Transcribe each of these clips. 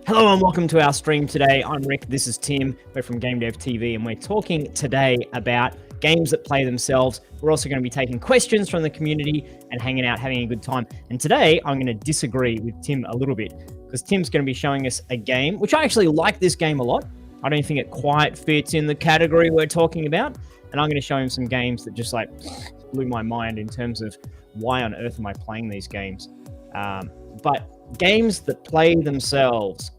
Hello and welcome to our stream today. I'm Rick, this is Tim, we're from GameDev.tv and we're talking today about games that play themselves. We're also going to be taking questions from the community and hanging out, having a good time. And today I'm going to disagree with Tim a little bit because Tim's going to be showing us a game, which I actually like this game a lot. I don't think it quite fits in the category we're talking about. And I'm going to show him some games that just like blew my mind in terms of why on earth am I playing these games. But games that play themselves.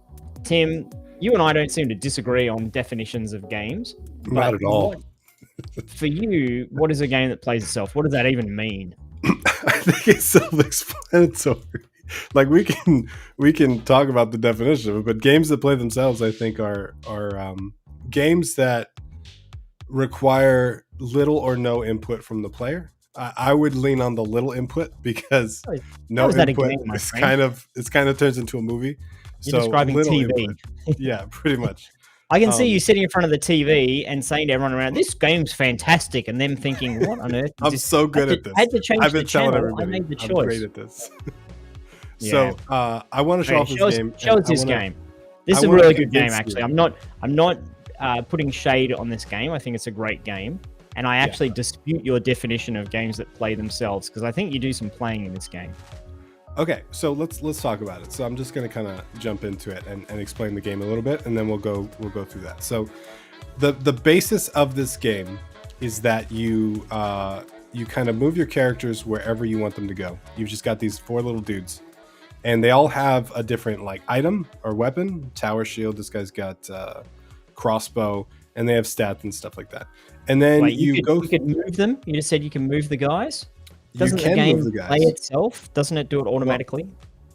Tim, you and I don't seem to disagree on definitions of games. Not at all. For you, what is a game that plays itself? What does that even mean? I think it's self-explanatory. Like we can talk about the definition of it, but games that play themselves, I think, are games that require little or no input from the player. I would lean on the little input because no input is kind of turns into a movie. You're describing TV. Input. Yeah, pretty much. I can see you sitting in front of the TV and saying to everyone around, "This game's fantastic," and them thinking, "What on earth?" I'm so good at this. I had to change I've been the channel. Everybody, I made the choice. I'm great at this. Yeah. So I want to show off this game. Show us this game. This is a really good game, actually. I'm not putting shade on this game. I think it's a great game, and I actually dispute your definition of games that play themselves because I think you do some playing in this game. Okay, so let's talk about it. So I'm just going to kind of jump into it and explain the game a little bit, and then we'll go through that. So the basis of this game is that you kind of move your characters wherever you want them to go. You've just got these 4 little dudes, and they all have a different like item or weapon. Tower shield. This guy's got crossbow, and they have stats and stuff like that. And then you could move them. You just said you can move the guys. Doesn't the game play itself? Doesn't it do it automatically?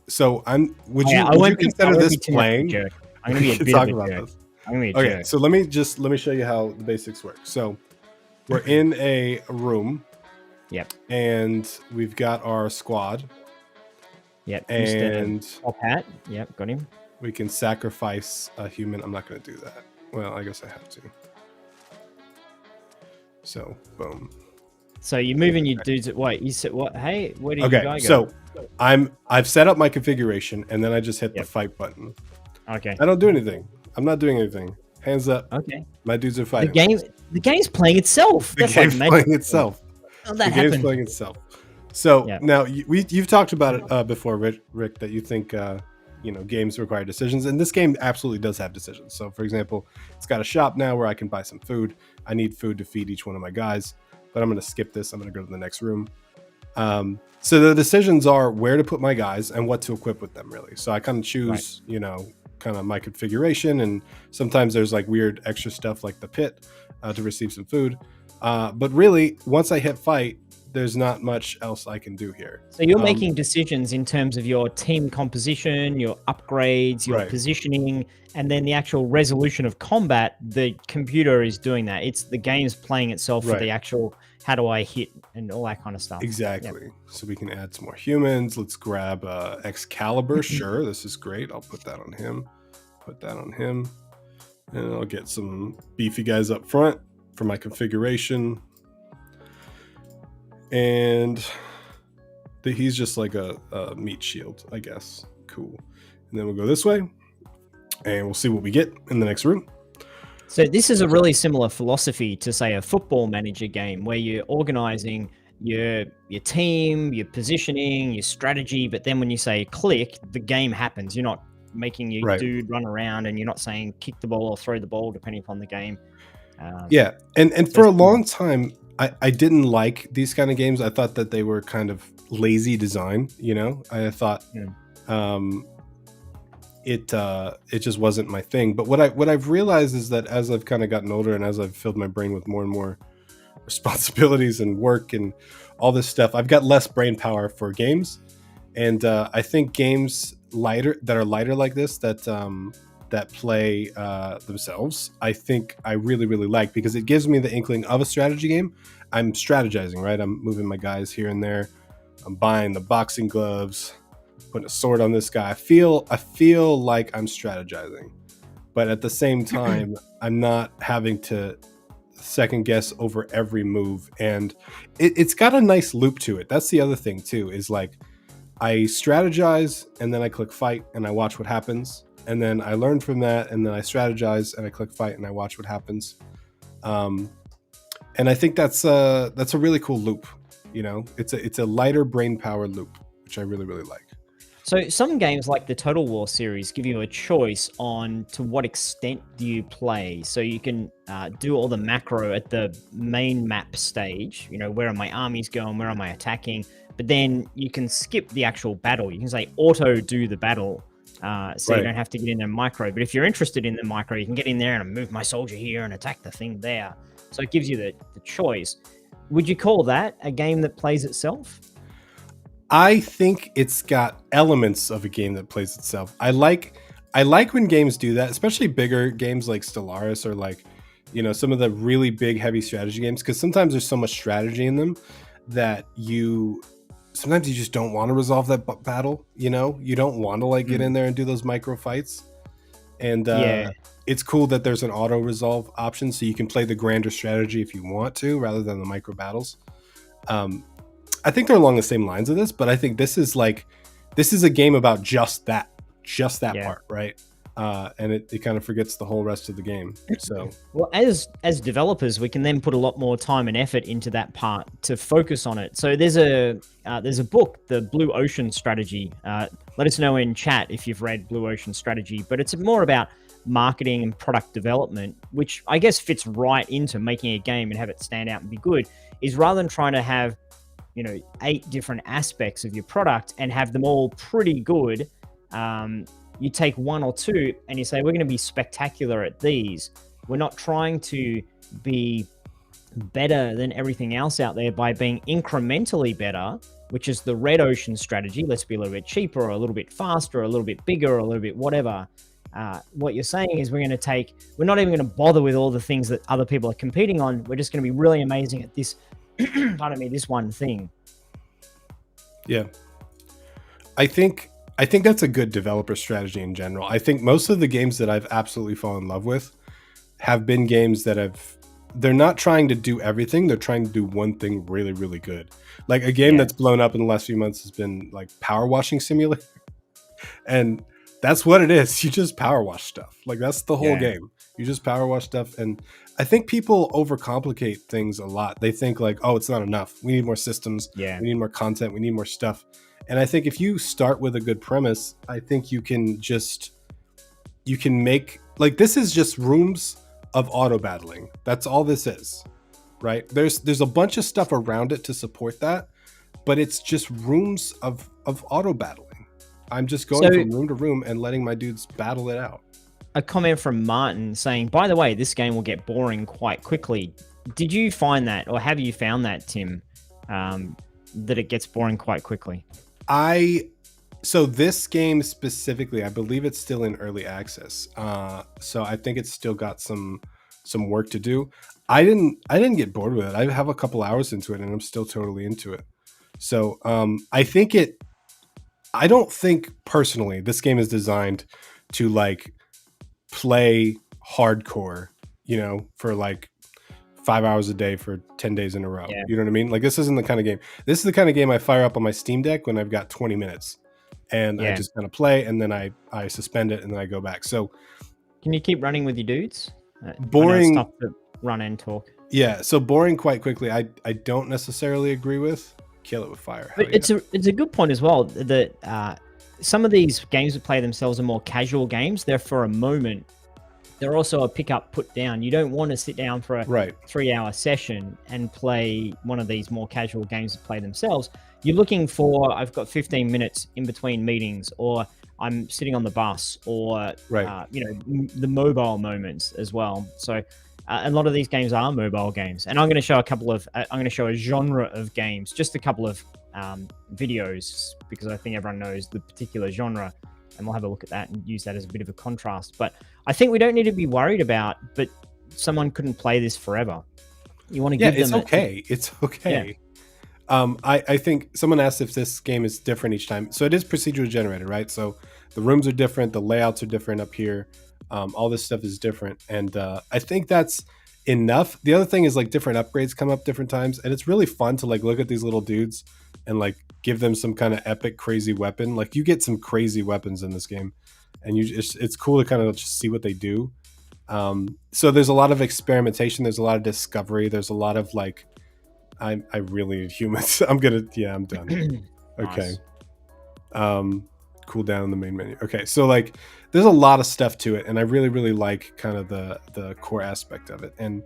So would you consider this playing? I'm going to be a bit of a jerk. I'm going to be a jerk. Okay, so let me show you how the basics work. So we're in a room. Yep. And we've got our squad. Yep. And top hat. Yep, got him. We can sacrifice a human. I'm not going to do that. Well, I guess I have to. So, boom. So you're moving your dudes at what? You said what? Hey, where did you guys go? So I've set up my configuration and then I just hit the fight button. Okay. I don't do anything. I'm not doing anything. Hands up. Okay. My dudes are fighting. The game's playing itself. The game's playing itself. The game's playing itself. So now you've talked about it before, Rick, that you think games require decisions, and this game absolutely does have decisions. So for example, it's got a shop now where I can buy some food. I need food to feed each one of my guys. But I'm going to skip this. I'm going to go to the next room. So the decisions are where to put my guys and what to equip with them, really. So I kind of choose, kind of my configuration. And sometimes there's like weird extra stuff like the pit to receive some food. But really, once I hit fight, there's not much else I can do here. So you're making decisions in terms of your team composition, your upgrades, your positioning, and then the actual resolution of combat. The computer is doing that. It's the game's playing itself for the actual how do I hit and all that kind of stuff. Exactly. Yep. So we can add some more humans. Let's grab Excalibur. Sure, this is great. I'll put that on him. Put that on him. And I'll get some beefy guys up front for my configuration. And he's just like a meat shield, I guess. Cool. And then we'll go this way and we'll see what we get in the next room. So this is a really similar philosophy to, say, a football manager game where you're organizing your team, your positioning, your strategy. But then when you say click, the game happens. You're not making your dude run around, and you're not saying kick the ball or throw the ball, depending upon the game. And for a long time, I didn't like these kind of games. I thought that they were kind of lazy design, I thought it just wasn't my thing. But what I've realized is that as I've kind of gotten older and as I've filled my brain with more and more responsibilities and work and all this stuff, I've got less brain power for games. And I think games that are lighter like this, that play themselves, I think I really, really like, because it gives me the inkling of a strategy game. I'm strategizing, right? I'm moving my guys here and there. I'm buying the boxing gloves, putting a sword on this guy. I feel like I'm strategizing, but at the same time, I'm not having to second guess over every move. And it's got a nice loop to it. That's the other thing too, is like I strategize and then I click fight and I watch what happens. And then I learn from that and then I strategize and I click fight and I watch what happens. Um, and I think that's a really cool loop. You know, it's a lighter brain power loop, which I really, really like. So some games like the Total War series give you a choice on to what extent do you play. So you can do all the macro at the main map stage. You know, where are my armies going? Where am I attacking? But then you can skip the actual battle. You can say auto do the battle. So you don't have to get in the micro. But if you're interested in the micro, you can get in there and move my soldier here and attack the thing there. So it gives you the choice. Would you call that a game that plays itself? I think it's got elements of a game that plays itself. I like when games do that, especially bigger games like Stellaris or like, you know, some of the really big heavy strategy games, because sometimes there's so much strategy in them that sometimes you just don't want to resolve that battle. You know, you don't want to like get in there and do those micro fights. And it's cool that there's an auto resolve option, so you can play the grander strategy if you want to, rather than the micro battles. I think they're along the same lines of this, but I think this is a game about just that part, right? And it kind of forgets the whole rest of the game. So, well, as developers, we can then put a lot more time and effort into that part to focus on it. So there's a book, the Blue Ocean Strategy. Let us know in chat if you've read Blue Ocean Strategy, but it's more about marketing and product development, which I guess fits right into making a game and have it stand out and be good. Is rather than trying to have 8 different aspects of your product and have them all pretty good, you take 1 or 2 and you say, we're going to be spectacular at these. We're not trying to be better than everything else out there by being incrementally better, which is the Red Ocean strategy. Let's be a little bit cheaper or a little bit faster or a little bit bigger or a little bit whatever. What you're saying is we're not even going to bother with all the things that other people are competing on. We're just going to be really amazing at this this one thing. Yeah. I think that's a good developer strategy in general. I think most of the games that I've absolutely fallen in love with have been games that they're not trying to do everything. They're trying to do one thing really, really good. Like a game that's blown up in the last few months has been like Power Washing Simulator. And that's what it is. You just power wash stuff. Like that's the whole game. You just power wash stuff. And I think people overcomplicate things a lot. They think like, oh, it's not enough. We need more systems. Yeah. We need more content. We need more stuff. And I think if you start with a good premise, I think you can make, like, this is just rooms of auto battling. That's all this is, right? There's a bunch of stuff around it to support that, but it's just rooms of auto battling. I'm just going from room to room and letting my dudes battle it out. A comment from Martin saying, by the way, this game will get boring quite quickly. Did you find that, or have you found that, Tim, that it gets boring quite quickly? So this game specifically, I believe it's still in early access. So I think it's still got some work to do. I didn't get bored with it. I have a couple hours into it and I'm still totally into it. So I don't think personally this game is designed to like play hardcore, for like 5 hours a day for 10 days in a row. You know what I mean? Like this isn't the kind of game. This is the kind of game I fire up on my Steam Deck when I've got 20 minutes and I just kind of play and then I suspend it and then I go back. So can you keep running with your dudes? Boring. Stuff to run and talk. Yeah. So boring quite quickly. I don't necessarily agree with. Kill it with fire. But it's a good point as well that some of these games that play themselves are more casual games. They're for a moment. They're also a pick up, put down. You don't want to sit down for a 3-hour session and play one of these more casual games that play themselves. You're looking for, I've got 15 minutes in between meetings, or I'm sitting on the bus, or the mobile moments as well. So a lot of these games are mobile games, and I'm going to show a genre of games, just a couple of videos, because I think everyone knows the particular genre, and we'll have a look at that and use that as a bit of a contrast. But I think we don't need to be worried about, but someone couldn't play this forever. You want to give them... It's okay. Yeah. I think someone asked if this game is different each time. So it is procedurally generated, right? So the rooms are different, the layouts are different up here. All this stuff is different. And I think that's enough. The other thing is like different upgrades come up different times. And it's really fun to like look at these little dudes and like give them some kind of epic crazy weapon. Like you get some crazy weapons in this game, and it's cool to kind of just see what they do. So there's a lot of experimentation, there's a lot of discovery, there's a lot of like I really need humans. I'm done. Okay. Nice. Cool down in the main menu. Okay, so like there's a lot of stuff to it, and I really like kind of the core aspect of it. And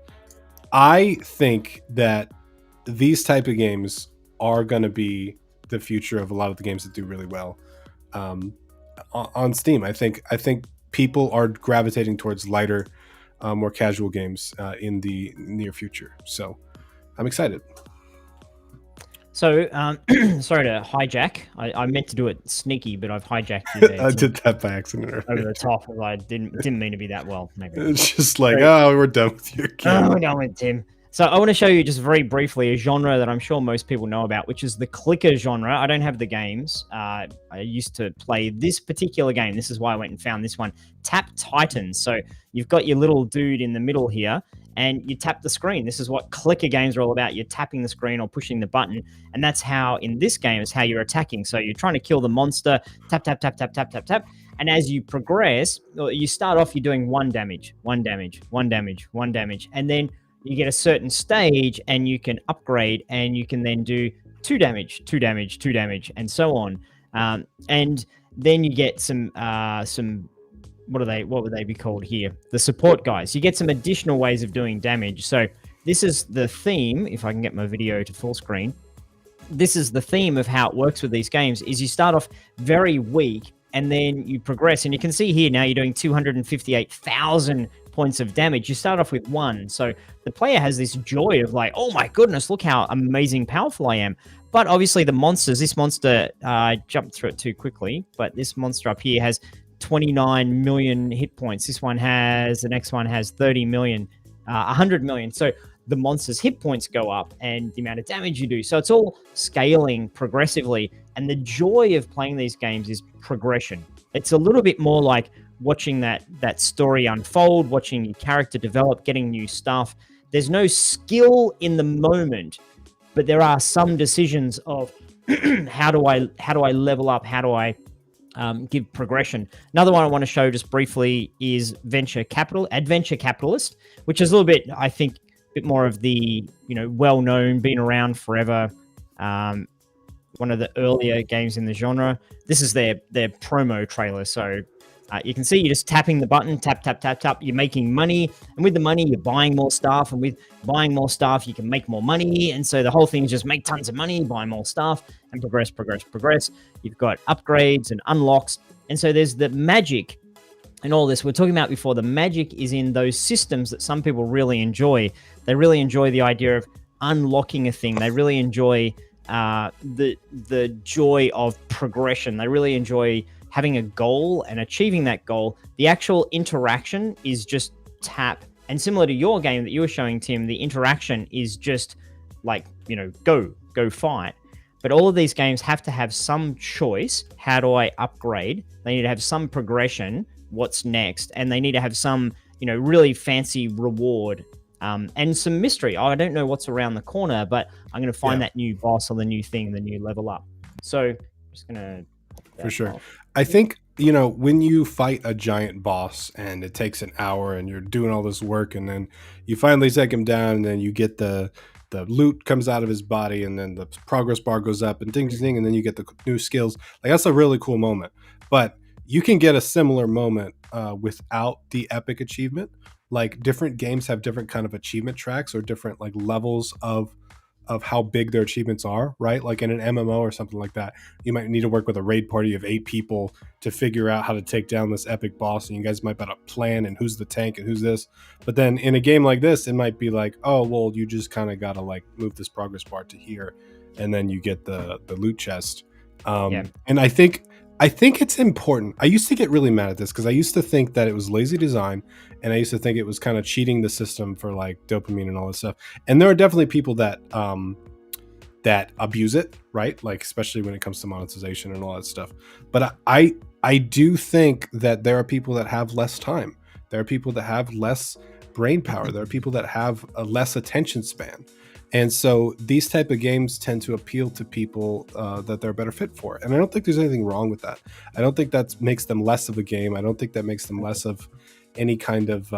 I think that these type of games are going to be the future of a lot of the games that do really well on Steam. I think people are gravitating towards lighter, more casual games in the near future. So I'm excited. So, sorry to hijack. I meant to do it sneaky, but I've hijacked you there. I did that by accident earlier. Over the top. I didn't mean to be that well. Maybe it's just like, oh, we're done with you again. Oh, we're done with Tim. So I want to show you just very briefly a genre that I'm sure most people know about, which is the clicker genre. I don't have the games. I used to play this particular game. This is why I went and found this one, Tap Titans. So you've got your little dude in the middle here, and you tap the screen. This is what clicker games are all about. You're tapping the screen or pushing the button, and that's how, in this game, is how you're attacking. So you're trying to kill the monster, tap, tap, tap, tap, tap, tap, tap. And as you progress, you start off, you're doing 1 damage, 1 damage, 1 damage, 1 damage, and then you get a certain stage and you can upgrade, and you can then do 2 damage, 2 damage, 2 damage, and so on. And then you get some what would they be called here? The support guys. You get some additional ways of doing damage. So this is the theme. If I can get my video to full screen, this is the theme of how it works with these games. Is you start off very weak, and then you progress. And you can see here now you're doing 258,000 points of damage. You start off with 1. So the player has this joy of like, oh my goodness, look how amazing powerful I am. But obviously the monsters, this monster, jumped through it too quickly, but this monster up here has 29 million hit points. The next one has 30 million, 100 million. So the monster's hit points go up and the amount of damage you do. So it's all scaling progressively. And the joy of playing these games is progression. It's a little bit more like watching that story unfold, watching your character develop, getting new stuff. There's no skill in the moment, but there are some decisions of how do I level up? How do I give progression? Another one I want to show just briefly is Adventure Capitalist, which is a little bit, I think, a bit more of the, well-known, been around forever. One of the earlier games in the genre. This is their promo trailer. So you can see you're just tapping the button, tap, tap, tap, tap. You're making money. And with the money, you're buying more stuff. And with buying more stuff, you can make more money. And so the whole thing is just make tons of money, buy more stuff, and progress. You've got upgrades and unlocks. And so there's the magic in all this. We're talking about before. The magic is in those systems that some people really enjoy. They really enjoy the idea of unlocking a thing. They really enjoy the joy of progression. They really enjoy having a goal and achieving that goal. The actual interaction is just tap. And similar to your game that you were showing, Tim, the interaction is just like, go fight. But all of these games have to have some choice. How do I upgrade? They need to have some progression. What's next? And they need to have some, really fancy reward and some mystery. I don't know what's around the corner, but I'm going to find that new boss or the new thing, the new level up. So I'm just going to... For sure. I think, when you fight a giant boss and it takes an hour and you're doing all this work, and then you finally take him down, and then you get the loot comes out of his body, and then the progress bar goes up and ding, ding, ding, and then you get the new skills. Like, that's a really cool moment. But you can get a similar moment without the epic achievement. Like, different games have different kind of achievement tracks or different like levels of how big their achievements are, right? Like in an MMO or something like that, you might need to work with a raid party of 8 people to figure out how to take down this epic boss, and you guys might better plan and who's the tank and who's this. But then in a game like this, it might be like, oh, well, you just kind of got to like move this progress bar to here, and then you get the loot chest. And I think it's important. I used to get really mad at this because I used to think that it was lazy design, and I used to think it was kind of cheating the system for like dopamine and all this stuff. And there are definitely people that abuse it, right? Like, especially when it comes to monetization and all that stuff. But I do think that there are people that have less time. There are people that have less brain power. There are people that have a less attention span. And so these type of games tend to appeal to people that they're a better fit for. And I don't think there's anything wrong with that. I don't think that makes them less of a game. I don't think that makes them less of any kind of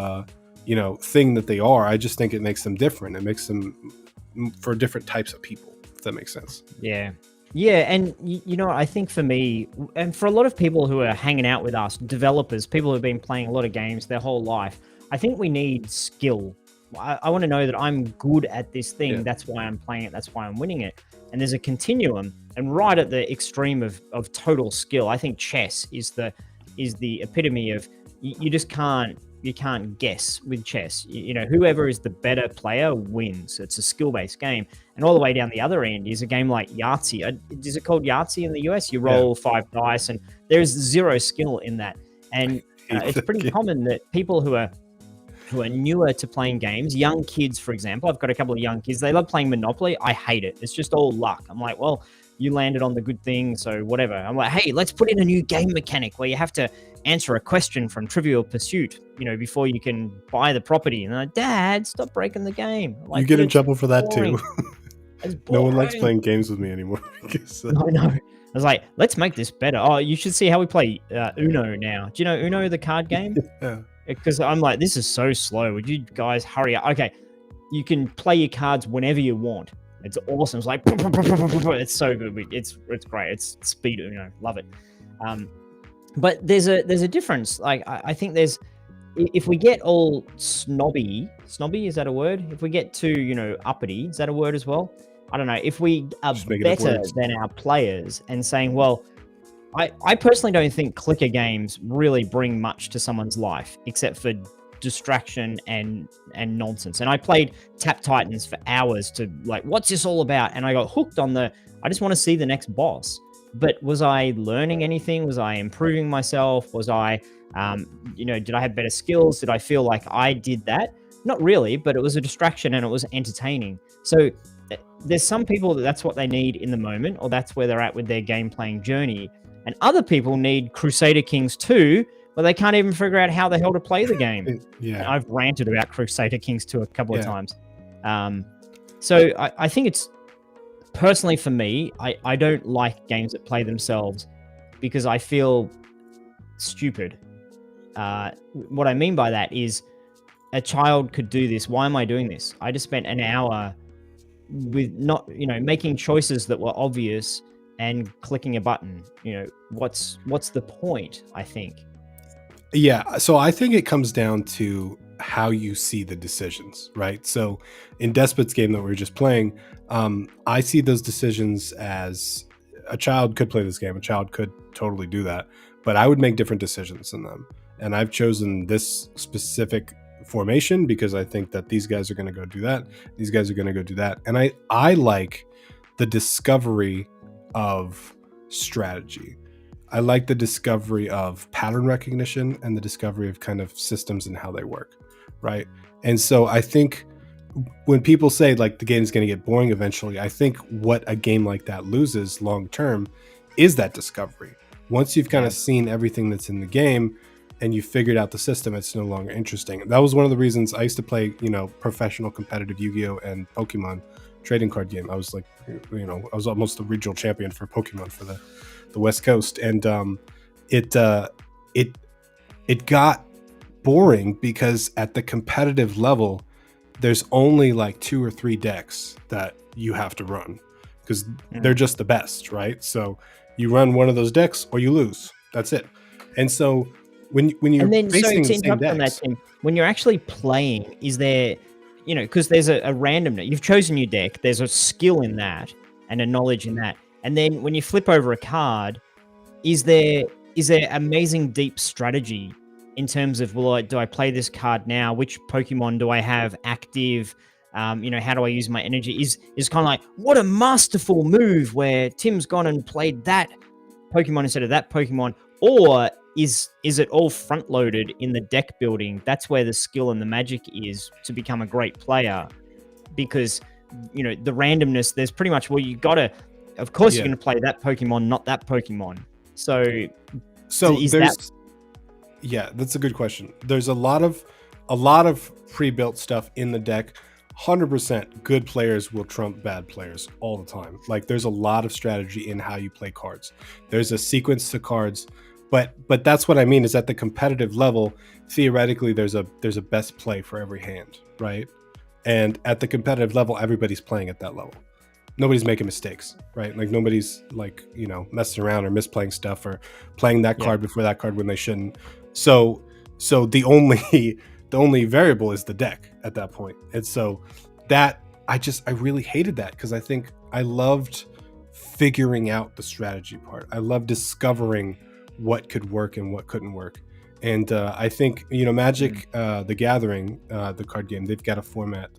thing that they are. I just think it makes them different. It makes them for different types of people, if that makes sense. Yeah. And I think for me, and for a lot of people who are hanging out with us, developers, people who've been playing a lot of games their whole life, I think we need skill. I want to know that I'm good at this thing. Yeah. That's why I'm playing it. That's why I'm winning it. And there's a continuum. And right at the extreme of total skill, I think chess is the epitome of you just can't guess with chess. Whoever is the better player wins. It's a skill-based game. And all the way down the other end is a game like Yahtzee. Is it called Yahtzee in the US? You roll 5 dice, and there's zero skill in that. And it's pretty common that people who are newer to playing games, young kids, for example, I've got a couple of young kids, they love playing Monopoly. I hate it. It's just all luck. I'm like, well, you landed on the good thing, so whatever. I'm like, hey, let's put in a new game mechanic where you have to answer a question from Trivial Pursuit, before you can buy the property. And they're like, Dad, stop breaking the game. Like, you get in trouble for that boring. too. No one likes playing games with me anymore. No. I was like, let's make this better. Oh, you should see how we play Uno now. Do you know Uno, the card game? Yeah. Because I'm like, this is so slow. Would you guys hurry up? Okay, you can play your cards whenever you want. It's awesome. It's like, it's so good. It's great. It's speed Uno. Love it. But there's a difference. Like, I think if we get all snobby, is that a word? If we get too, uppity, is that a word as well? I don't know. If we are better than our players and saying, well, I personally don't think clicker games really bring much to someone's life except for distraction and nonsense. And I played Tap Titans for hours to like, what's this all about? And I got hooked on I just want to see the next boss. But was I learning anything? Was I improving myself? Was I, did I have better skills? Did I feel like I did that? Not really, but it was a distraction and it was entertaining. So there's some people that's what they need in the moment, or that's where they're at with their game playing journey. And other people need Crusader Kings 2, where they can't even figure out how the hell to play the game. Yeah. And I've ranted about Crusader Kings 2 a couple of times. So I think it's, personally for me, I don't like games that play themselves because I feel stupid. What I mean by that is a child could do this. Why am I doing this? I just spent an hour with not, making choices that were obvious and clicking a button. What's the point, I think? Yeah, so I think it comes down to how you see the decisions, right? So in Despot's game that we were just playing, I see those decisions as a child could play this game. A child could totally do that, but I would make different decisions in them. And I've chosen this specific formation because I think that these guys are going to go do that. These guys are going to go do that. And I like the discovery of strategy. I like the discovery of pattern recognition and the discovery of kind of systems and how they work, right? And so I think when people say like the game's going to get boring eventually, I think what a game like that loses long term is that discovery. Once you've kind of seen everything that's in the game and you figured out the system, it's no longer interesting. That was one of the reasons I used to play, professional competitive Yu-Gi-Oh and Pokemon trading card game. I was like, I was almost the regional champion for Pokemon for the West Coast, and it got boring because at the competitive level, there's only like 2 or 3 decks that you have to run because they're just the best, right? So you run one of those decks or you lose. That's it. And so when you're facing the same decks, on that, Tim, when you're actually playing, is there, because there's a randomness. You've chosen your deck. There's a skill in that and a knowledge in that. And then when you flip over a card, is there amazing deep strategy in terms of, well, do I play this card now? Which Pokemon do I have active? How do I use my energy? Is kind of like, what a masterful move where Tim's gone and played that Pokemon instead of that Pokemon, or is it all front loaded in the deck building? That's where the skill and the magic is to become a great player, because the randomness, there's pretty much, well, you gotta, of course you're going to play that Pokemon, not that Pokemon. So that's a good question. There's a lot of pre-built stuff in the deck. 100% good players will trump bad players all the time. Like there's a lot of strategy in how you play cards. There's a sequence to cards, but that's what I mean is at the competitive level, theoretically there's a best play for every hand, right? And at the competitive level, everybody's playing at that level. Nobody's making mistakes, right? Like nobody's like, you know, messing around or misplaying stuff or playing that card before that card when they shouldn't. So the only variable is the deck at that point. And so that I really hated that because I think I loved figuring out the strategy part. I loved discovering what could work and what couldn't work. And I think, you know, Magic, the Gathering, the card game, they've got a format.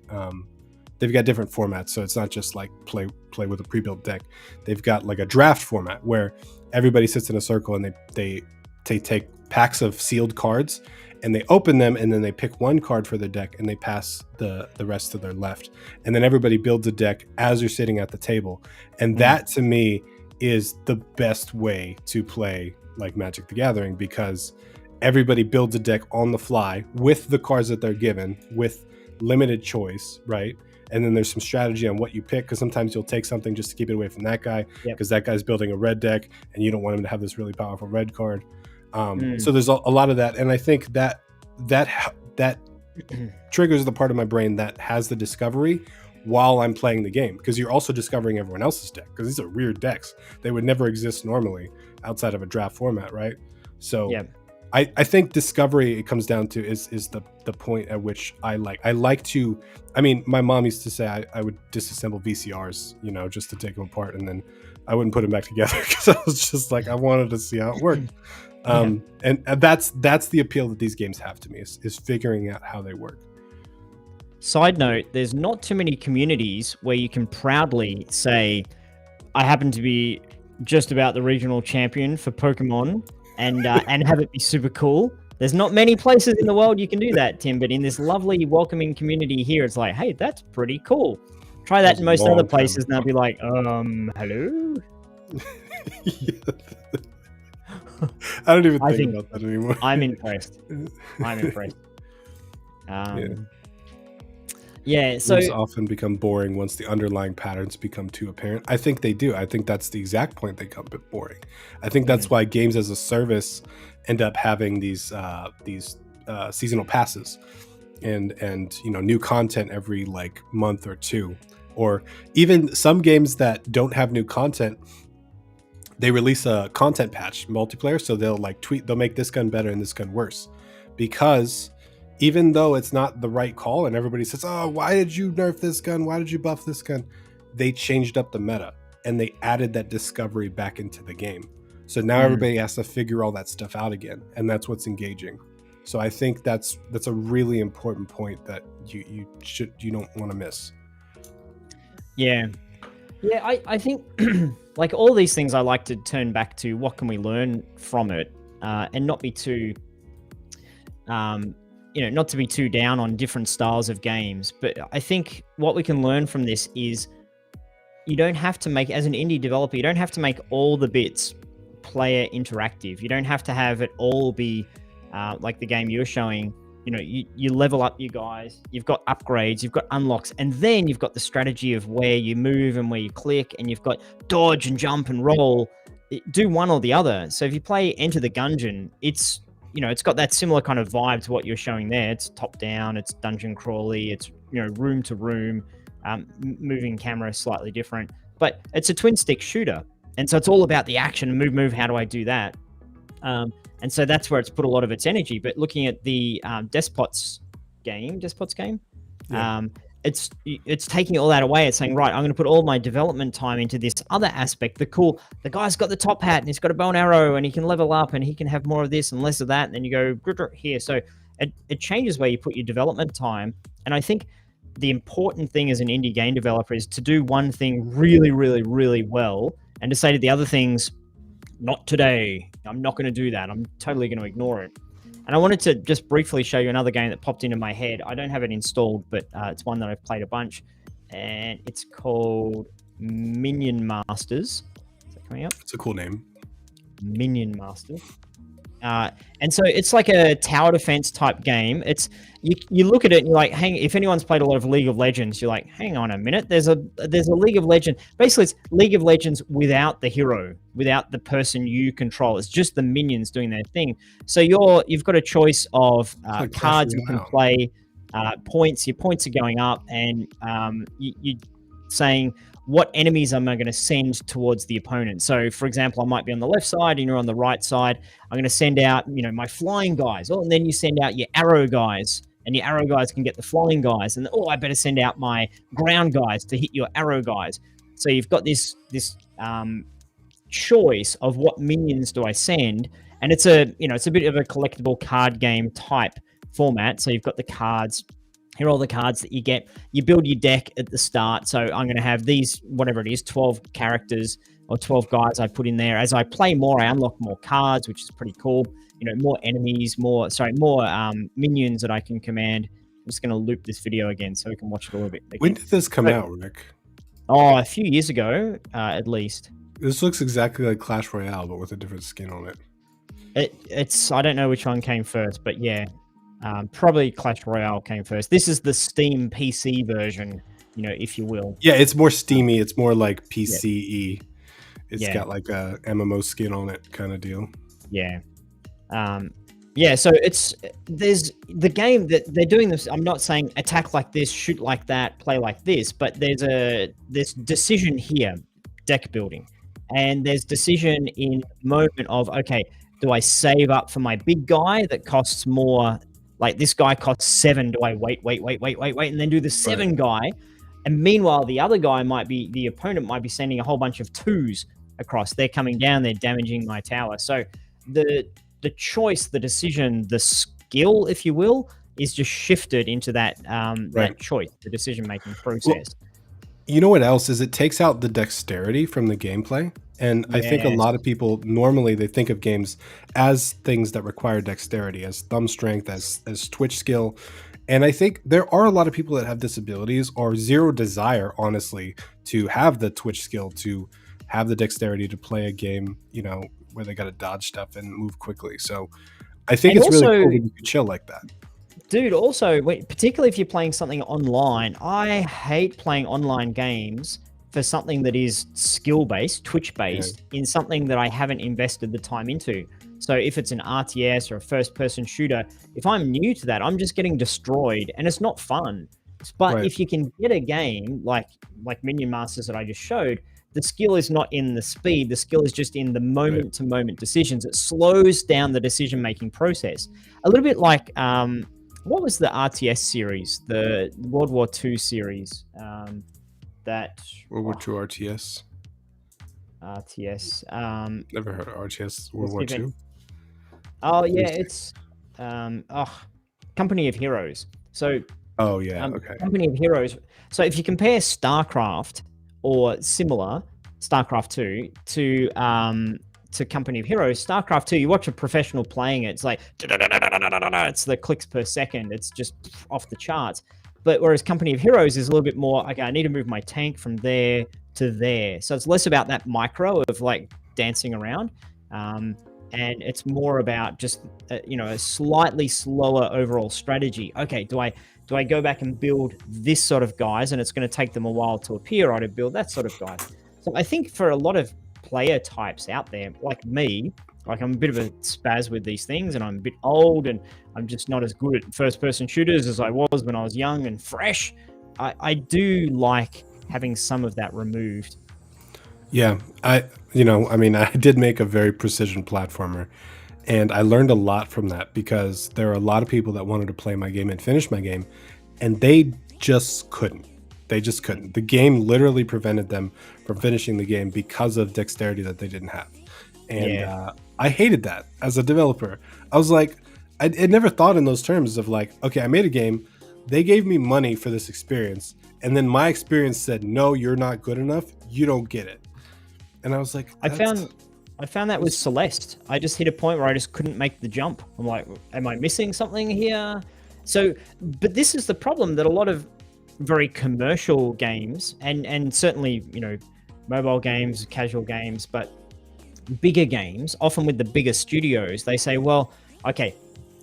They've got different formats, so it's not just like play with a pre-built deck. They've got like a draft format where everybody sits in a circle and they take packs of sealed cards and they open them and then they pick one card for their deck and they pass the rest to their left. And then everybody builds a deck as you're sitting at the table. And that to me is the best way to play like Magic the Gathering because everybody builds a deck on the fly with the cards that they're given with limited choice, right? And then there's some strategy on what you pick because sometimes you'll take something just to keep it away from that guy because that guy's building a red deck and you don't want him to have this really powerful red card. So there's a lot of that, and I think that triggers the part of my brain that has the discovery while I'm playing the game because you're also discovering everyone else's deck because these are weird decks. They would never exist normally outside of a draft format, right? So I think discovery, it comes down to is the point at which I like to, I mean, my mom used to say I would disassemble VCRs, you know, just to take them apart and then I wouldn't put them back together because I was just like, I wanted to see how it worked. And that's the appeal that these games have to me is figuring out how they work. Side note, there's not too many communities where you can proudly say, I happen to be just about the regional champion for Pokemon and have it be super cool. There's not many places in the world you can do that, Tim, but in this lovely, welcoming community here, it's like, hey, that's pretty cool. Try that in most other places, and they'll be like, hello? I don't even think about that anymore. I'm impressed. Yeah, so games often become boring once the underlying patterns become too apparent. I think they do. I think that's the exact point they become a bit boring. I think that's why games as a service end up having these seasonal passes and you know, new content every like month or two, or even some games that don't have new content, they release a content patch multiplayer, so they'll like they'll make this gun better and this gun worse, because even though it's not the right call and everybody says, oh, why did you nerf this gun, why did you buff this gun, they changed up the meta and they added that discovery back into the game. So now everybody has to figure all that stuff out again, and that's what's engaging. So I think that's a really important point that you don't want to miss. Yeah, I think like all these things, I like to turn back to what can we learn from it, and not be too, not to be too down on different styles of games. But I think what we can learn from this is you don't have to make, as an indie developer, you don't have to make all the bits player interactive. You don't have to have it all be like the game you're showing. You know, you level up your guys, you've got upgrades, you've got unlocks, and then you've got the strategy of where you move and where you click, and you've got dodge and jump and roll. Do one or the other. So if you play Enter the Gungeon, it's got that similar kind of vibe to what you're showing there. It's top down, it's dungeon crawly, it's room to room, moving camera slightly different, but it's a twin stick shooter, and so it's all about the action. Move. How do I do that? And so that's where it's put a lot of its energy. But looking at the Despots game, it's taking all that away. It's saying, right, I'm going to put all my development time into this other aspect. The guy's got the top hat and he's got a bow and arrow and he can level up and he can have more of this and less of that. And then you go here. So it changes where you put your development time. And I think the important thing as an indie game developer is to do one thing really, really, really well, and to say to the other things, not today. I'm not going to do that. I'm totally going to ignore it. And I wanted to just briefly show you another game that popped into my head. I don't have it installed, but it's one that I've played a bunch. And it's called Minion Masters. Is that coming up? It's a cool name. Minion Masters. And so it's like a tower defense type game. It's you look at it and you're like, hang. If anyone's played a lot of League of Legends, you're like, hang on a minute. There's a League of Legends. Basically, it's League of Legends without the hero, without the person you control. It's just the minions doing their thing. So you've got a choice of like cards you can Royale. play, points. Your points are going up, and you saying, what enemies am I going to send towards the opponent? So, for example, I might be on the left side and you're on the right side. I'm going to send out, my flying guys. Oh, and then you send out your arrow guys, and your arrow guys can get the flying guys. And I better send out my ground guys to hit your arrow guys. So you've got this choice of what minions do I send, and it's a bit of a collectible card game type format. So you've got the cards. Here are all the cards that you get. You build your deck at the start. So I'm going to have these, whatever it is, 12 characters or 12 guys I put in there. As I play more, I unlock more cards, which is pretty cool. More enemies, more minions that I can command. I'm just going to loop this video again so we can watch it a little bit again. When did this come out, Rick? Oh, a few years ago, at least. This looks exactly like Clash Royale, but with a different skin on it. It's I don't know which one came first, but yeah. Probably Clash Royale came first. This is the Steam PC version, if you will. Yeah, it's more steamy. It's more like PCE. It's got like a MMO skin on it kind of deal. Yeah. So there's the game that they're doing this. I'm not saying attack like this, shoot like that, play like this, but there's decision here, deck building. And there's decision in moment of, okay, do I save up for my big guy that costs more? Like this guy costs 7. Do I wait, and then do the 7 guy? And meanwhile, the opponent might be sending a whole bunch of 2s across. They're coming down, they're damaging my tower. So the choice, the decision, the skill, if you will, is just shifted into that choice, the decision-making process. Well, you know what else is? It takes out the dexterity from the gameplay. And I think a lot of people, normally they think of games as things that require dexterity, as thumb strength, as twitch skill. And I think there are a lot of people that have disabilities or zero desire, honestly, to have the twitch skill, to have the dexterity to play a game, where they got to dodge stuff and move quickly. So I think it's really cool that you can chill like that. Dude, also, particularly if you're playing something online, I hate playing online games for something that is skill-based, Twitch-based, in something that I haven't invested the time into. So if it's an RTS or a first-person shooter, if I'm new to that, I'm just getting destroyed, and it's not fun. But if you can get a game like Minion Masters that I just showed, the skill is not in the speed. The skill is just in the moment-to-moment decisions. It slows down the decision-making process. A little bit like, what was the RTS series? The World War II series? World War II RTS. Never heard of RTS World War II. Oh yeah, it's Company of Heroes. So okay. Company of Heroes. So if you compare StarCraft or similar StarCraft 2 to Company of Heroes, StarCraft 2, you watch a professional playing it, it's like it's the clicks per second. It's just off the charts. But whereas Company of Heroes is a little bit more, okay, I need to move my tank from there to there. So it's less about that micro of like dancing around. And it's more about just, a slightly slower overall strategy. Okay, do I go back and build this sort of guys, and it's going to take them a while to appear, or to build that sort of guys? So I think for a lot of player types out there, like me, like I'm a bit of a spaz with these things, and I'm a bit old, and I'm just not as good at first-person shooters as I was when I was young and fresh. I do like having some of that removed. Yeah, I did make a very precision platformer, and I learned a lot from that, because there are a lot of people that wanted to play my game and finish my game, and they just couldn't. The game literally prevented them from finishing the game because of dexterity that they didn't have. And I hated that as a developer. I was like, I never thought in those terms of like, okay, I made a game. They gave me money for this experience. And then my experience said, no, you're not good enough. You don't get it. And I was like, I found that with Celeste. I just hit a point where I just couldn't make the jump. I'm like, am I missing something here? So, but this is the problem that a lot of very commercial games and certainly, mobile games, casual games, but bigger games, often with the bigger studios, they say, well, okay,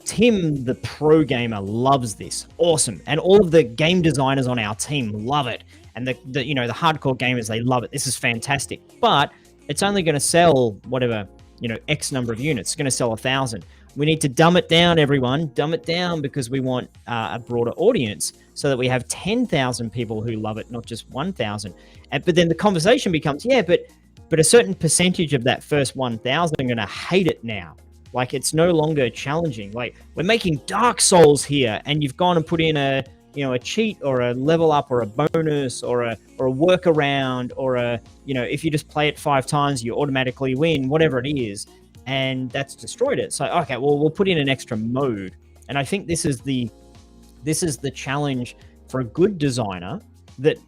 Tim, the pro gamer, loves this. Awesome. And all of the game designers on our team love it. And the hardcore gamers, they love it. This is fantastic. But it's only going to sell whatever, X number of units. It's going to sell 1,000. We need to dumb it down, everyone. Dumb it down because we want a broader audience so that we have 10,000 people who love it, not just 1,000. But then the conversation becomes, yeah, but a certain percentage of that first 1,000 are going to hate it now. Like, it's no longer challenging. Like, we're making Dark Souls here, and you've gone and put in a cheat or a level up or a bonus or a workaround or if you just play it 5 times, you automatically win, whatever it is, and that's destroyed it. So, okay, well, we'll put in an extra mode. And I think this is the challenge for a good designer, that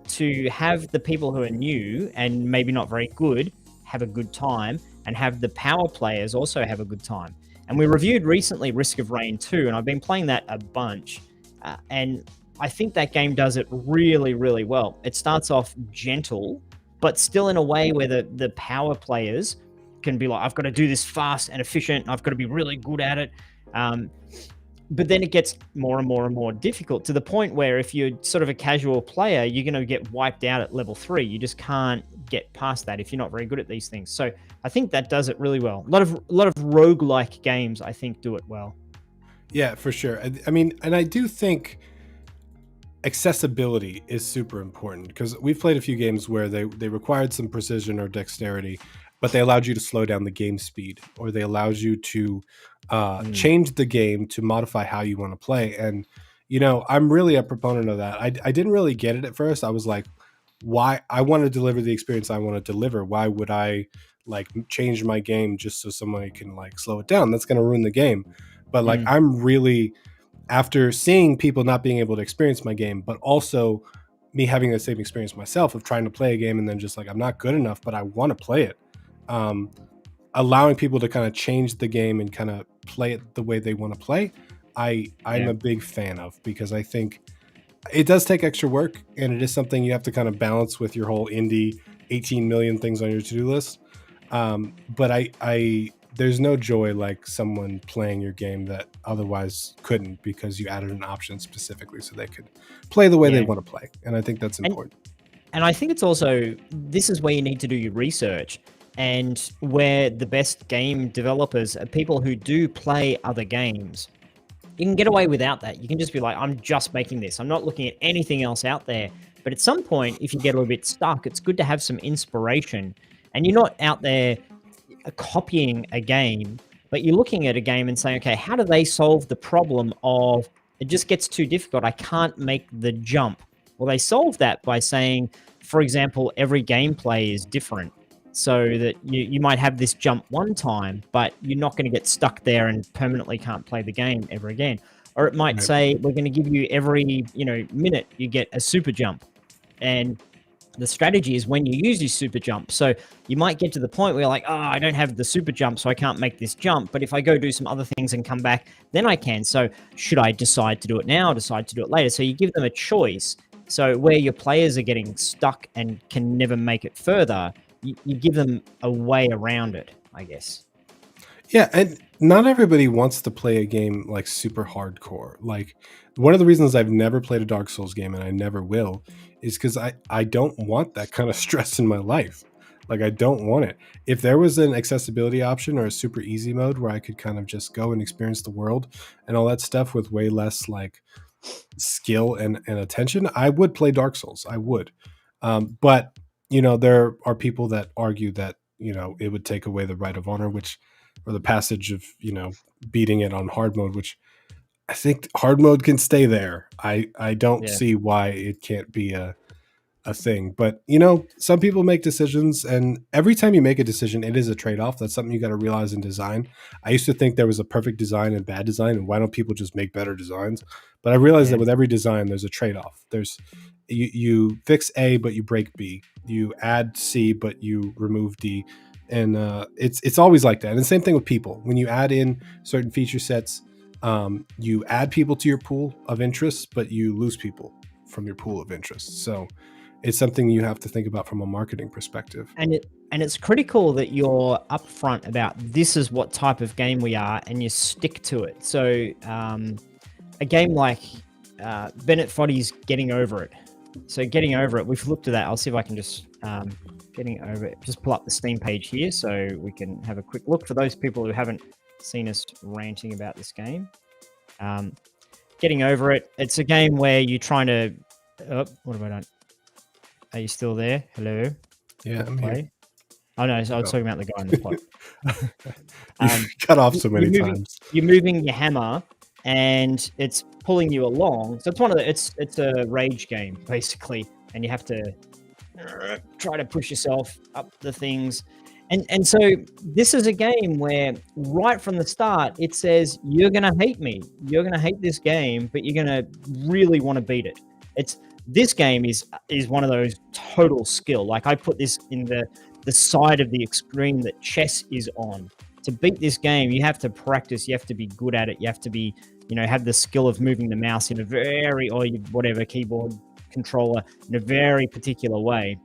to have the people who are new and maybe not very good have a good time, and have the power players also have a good time. And we reviewed recently Risk of Rain 2, and I've been playing that a bunch. And I think that game does it really, really well. It starts off gentle, but still in a way where the power players can be like, I've got to do this fast and efficient, and I've got to be really good at it. But then it gets more and more and more difficult, to the point where if you're sort of a casual player, you're going to get wiped out at level 3. You just can't get past that if you're not very good at these things. So I think that does it really well. A lot of roguelike games, I think, do it well. Yeah, for sure. I mean, and I do think accessibility is super important, because we've played a few games where they required some precision or dexterity, but they allowed you to slow down the game speed, or they allowed you to change the game to modify how you want to play. And I'm really a proponent of that. I didn't really get it at first. I was like, why? I want to deliver the experience I want to deliver. Why would I like change my game just so somebody can like slow it down? That's going to ruin the game. But like, I'm really, after seeing people not being able to experience my game, but also me having the same experience myself of trying to play a game and then just like, I'm not good enough, but I want to play it. Allowing people to kind of change the game and kind of play it the way they want to play, I'm a big fan of, because I think it does take extra work, and it is something you have to kind of balance with your whole indie 18 million things on your to-do list. But I there's no joy like someone playing your game that otherwise couldn't, because you added an option specifically so they could play the way they want to play. And I think that's important. And I think it's also, this is where you need to do your research, and where the best game developers are people who do play other games. You can get away without that. You can just be like, I'm just making this. I'm not looking at anything else out there. But at some point, if you get a little bit stuck, it's good to have some inspiration. And you're not out there copying a game, but you're looking at a game and saying, okay, how do they solve the problem of, it just gets too difficult, I can't make the jump? Well, they solve that by saying, for example, every gameplay is different. So that you might have this jump one time, but you're not going to get stuck there and permanently can't play the game ever again. Or it might say, we're going to give you every minute you get a super jump. And the strategy is when you use your super jump. So you might get to the point where you're like, oh, I don't have the super jump, so I can't make this jump. But if I go do some other things and come back, then I can. So should I decide to do it now or decide to do it later? So you give them a choice. So where your players are getting stuck and can never make it further, you give them a way around it, I guess. Yeah, and not everybody wants to play a game like super hardcore. Like, one of the reasons I've never played a Dark Souls game, and I never will, is because I don't want that kind of stress in my life. Like, I don't want it. If there was an accessibility option or a super easy mode where I could kind of just go and experience the world and all that stuff with way less like skill and attention, I would play Dark Souls. I would. But there are people that argue that it would take away the right of honor, or the passage of beating it on hard mode, which I think hard mode can stay there. I don't see why it can't be a thing. But some people make decisions, and every time you make a decision, it is a trade-off. That's something you got to realize in design. I used to think there was a perfect design and bad design, and why don't people just make better designs? But I realized that with every design, there's a trade-off. There's you fix A, but you break B. You add C, but you remove D. And it's always like that. And the same thing with people. When you add in certain feature sets, you add people to your pool of interests, but you lose people from your pool of interests. So it's something you have to think about from a marketing perspective. And And it's critical that you're upfront about this is what type of game we are, and you stick to it. So a game like Bennett Foddy's Getting Over It. So Getting Over It, we've looked at that. I'll see if I can just Getting Over It. Just pull up the Steam page here so we can have a quick look for those people who haven't seen us ranting about this game. Getting Over It. It's a game where you're trying to. Oh, what have I done? Are you still there? Hello. Yeah, I'm here. Oh no, so I was talking about the guy in the plot. You cut off so many times. You're moving your hammer, and it's pulling you along. So it's a rage game basically, and you have to try to push yourself up the things. And so this is a game where right from the start it says you're gonna hate me, you're gonna hate this game, but you're gonna really want to beat it. This game is one of those total skill. Like I put this in the side of the extreme that chess is on. To beat this game, you have to practice, you have to be good at it, you have to be, have the skill of moving the mouse in a very, or whatever keyboard controller in a very particular way.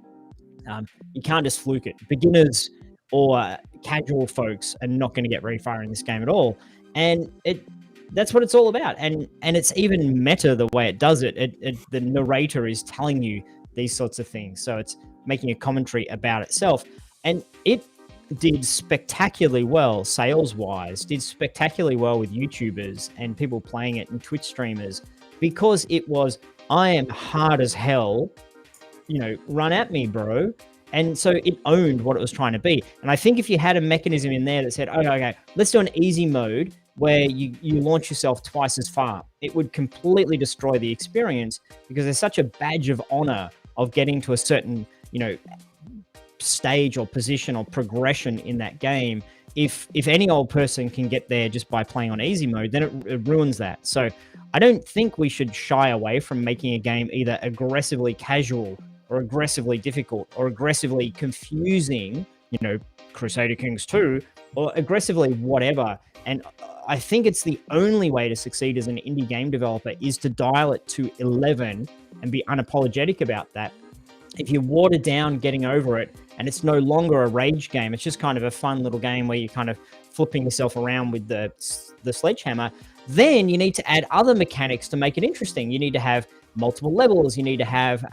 You can't just fluke it. Beginners or casual folks are not going to get very far in this game at all. And that's what it's all about. And it's even meta the way it does it. The narrator is telling you these sorts of things. So it's making a commentary about itself. And it did spectacularly well sales-wise, did spectacularly well with YouTubers and people playing it and Twitch streamers, because it was, I am hard as hell, run at me, bro. And so it owned what it was trying to be. And I think if you had a mechanism in there that said, okay, let's do an easy mode where you launch yourself twice as far, it would completely destroy the experience, because there's such a badge of honor of getting to a certain, stage or position or progression in that game. If any old person can get there just by playing on easy mode, then it ruins that. So I don't think we should shy away from making a game either aggressively casual or aggressively difficult or aggressively confusing, Crusader Kings 2, or aggressively whatever. And I think it's the only way to succeed as an indie game developer is to dial it to 11 and be unapologetic about that. If you water down Getting Over It and it's no longer a rage game, it's just kind of a fun little game where you're kind of flipping yourself around with the sledgehammer, then you need to add other mechanics to make it interesting. You need to have multiple levels, you need to have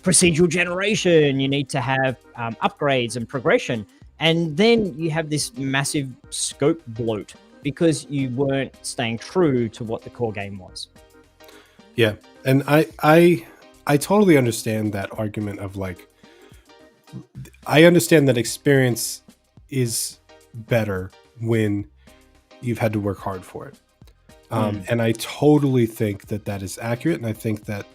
procedural generation, you need to have upgrades and progression. And then you have this massive scope bloat because you weren't staying true to what the core game was. Yeah, and I totally understand that argument of like, I understand that experience is better when you've had to work hard for it. And I totally think that is accurate. And I think that,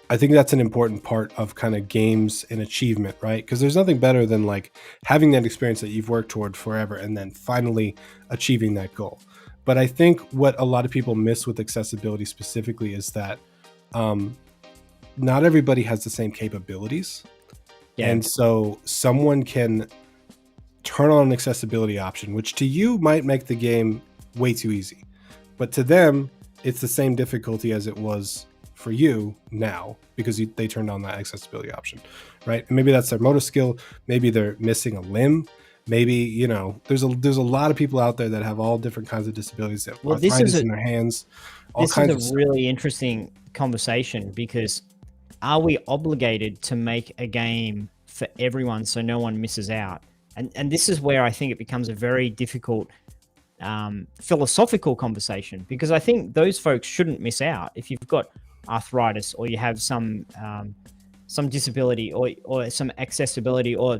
that's an important part of kind of games and achievement, right? Because there's nothing better than like having that experience that you've worked toward forever and then finally achieving that goal. But I think what a lot of people miss with accessibility specifically is that not everybody has the same capabilities. Yeah. And so someone can turn on an accessibility option, which to you might make the game way too easy. But to them, it's the same difficulty as it was for you now because they turned on that accessibility option, right? And maybe that's their motor skill. Maybe they're missing a limb. Maybe, there's a lot of people out there that have all different kinds of disabilities that have arthritis in their hands. This is a really interesting conversation, because are we obligated to make a game for everyone so no one misses out? And this is where I think it becomes a very difficult philosophical conversation, because I think those folks shouldn't miss out. If you've got arthritis or you have some disability or some accessibility or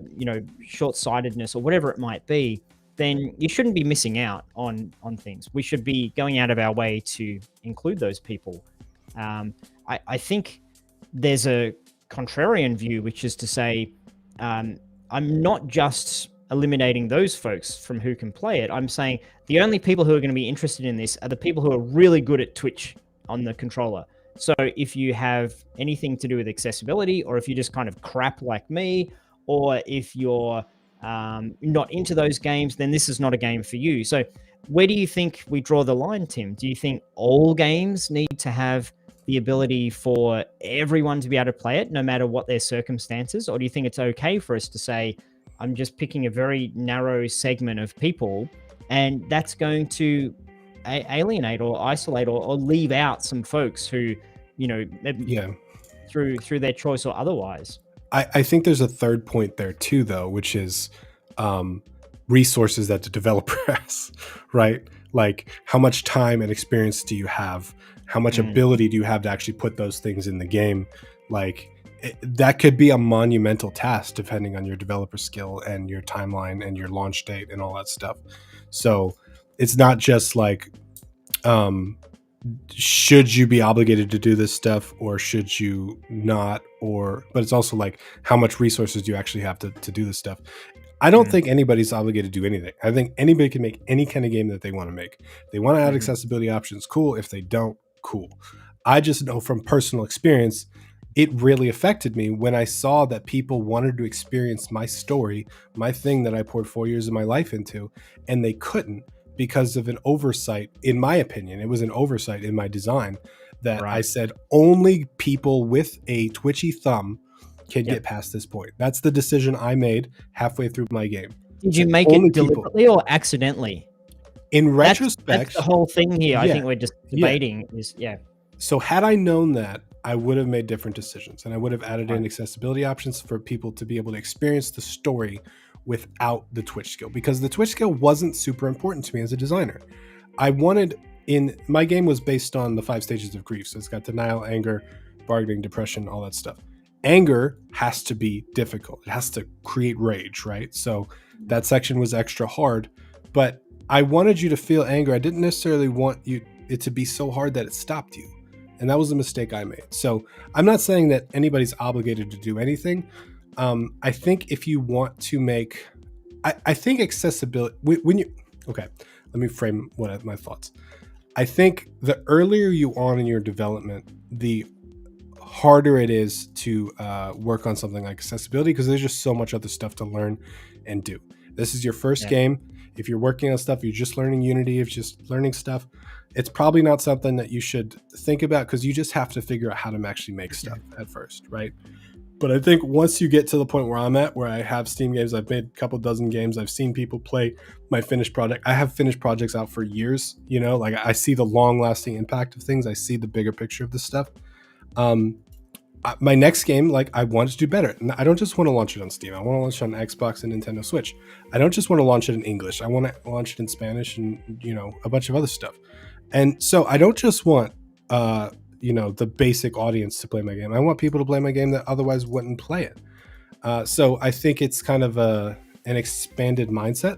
short-sightedness or whatever it might be, then you shouldn't be missing out on things. We should be going out of our way to include those people. I think there's a contrarian view, which is to say, I'm not just eliminating those folks from who can play it. I'm saying the only people who are going to be interested in this are the people who are really good at Twitch on the controller. So if you have anything to do with accessibility, or if you just kind of crap like me, or if you're not into those games, then this is not a game for you. So where do you think we draw the line, Tim? Do you think all games need to have the ability for everyone to be able to play it no matter what their circumstances? Or do you think it's okay for us to say, I'm just picking a very narrow segment of people, and that's going to alienate or isolate or leave out some folks who, Yeah. through their choice or otherwise? I think there's a third point there too, though, which is resources that the developer has, right? Like, how much time and experience do you have? How much ability do you have to actually put those things in the game? Like, that could be a monumental task depending on your developer skill and your timeline and your launch date and all that stuff. So it's not just like, should you be obligated to do this stuff or should you not? But it's also like, how much resources do you actually have to do this stuff? I don't think anybody's obligated to do anything. I think anybody can make any kind of game that they want to make. If they want to add accessibility options, cool. If they don't, cool. I just know from personal experience, it really affected me when I saw that people wanted to experience my story, my thing that I poured 4 years of my life into, and they couldn't because of an oversight. In my opinion, it was an oversight in my design that I said only people with a twitchy thumb can get past this point. That's the decision I made halfway through my game. Did you make it deliberately or accidentally? In retrospect, that's the whole thing here. I think we're just debating is So had I known that, I would have made different decisions, and I would have added in accessibility options for people to be able to experience the story without the Twitch skill, because the Twitch skill wasn't super important to me as a designer. I wanted my game was based on the 5 stages of grief. So it's got denial, anger, bargaining, depression, all that stuff. Anger has to be difficult. It has to create rage, right? So that section was extra hard, but I wanted you to feel anger. I didn't necessarily want it to be so hard that it stopped you. And that was a mistake I made. So I'm not saying that anybody's obligated to do anything. I think if you want to make, I think accessibility, okay, let me frame my thoughts. I think the earlier you are in your development, the harder it is to work on something like accessibility, because there's just so much other stuff to learn and do. This is your first game. If you're working on stuff, you're just learning Unity, if you're just learning stuff, it's probably not something that you should think about, because you just have to figure out how to actually make stuff at first, right? But I think once you get to the point where I'm at, where I have Steam games, I've made a couple dozen games, I've seen people play my finished project. I have finished projects out for years, like I see the long lasting impact of things. I see the bigger picture of this stuff. My next game, like, I want to do better. And I don't just want to launch it on Steam. I want to launch it on Xbox and Nintendo Switch. I don't just want to launch it in English. I want to launch it in Spanish and, a bunch of other stuff. And so I don't just want, the basic audience to play my game. I want people to play my game that otherwise wouldn't play it. So I think it's kind of an expanded mindset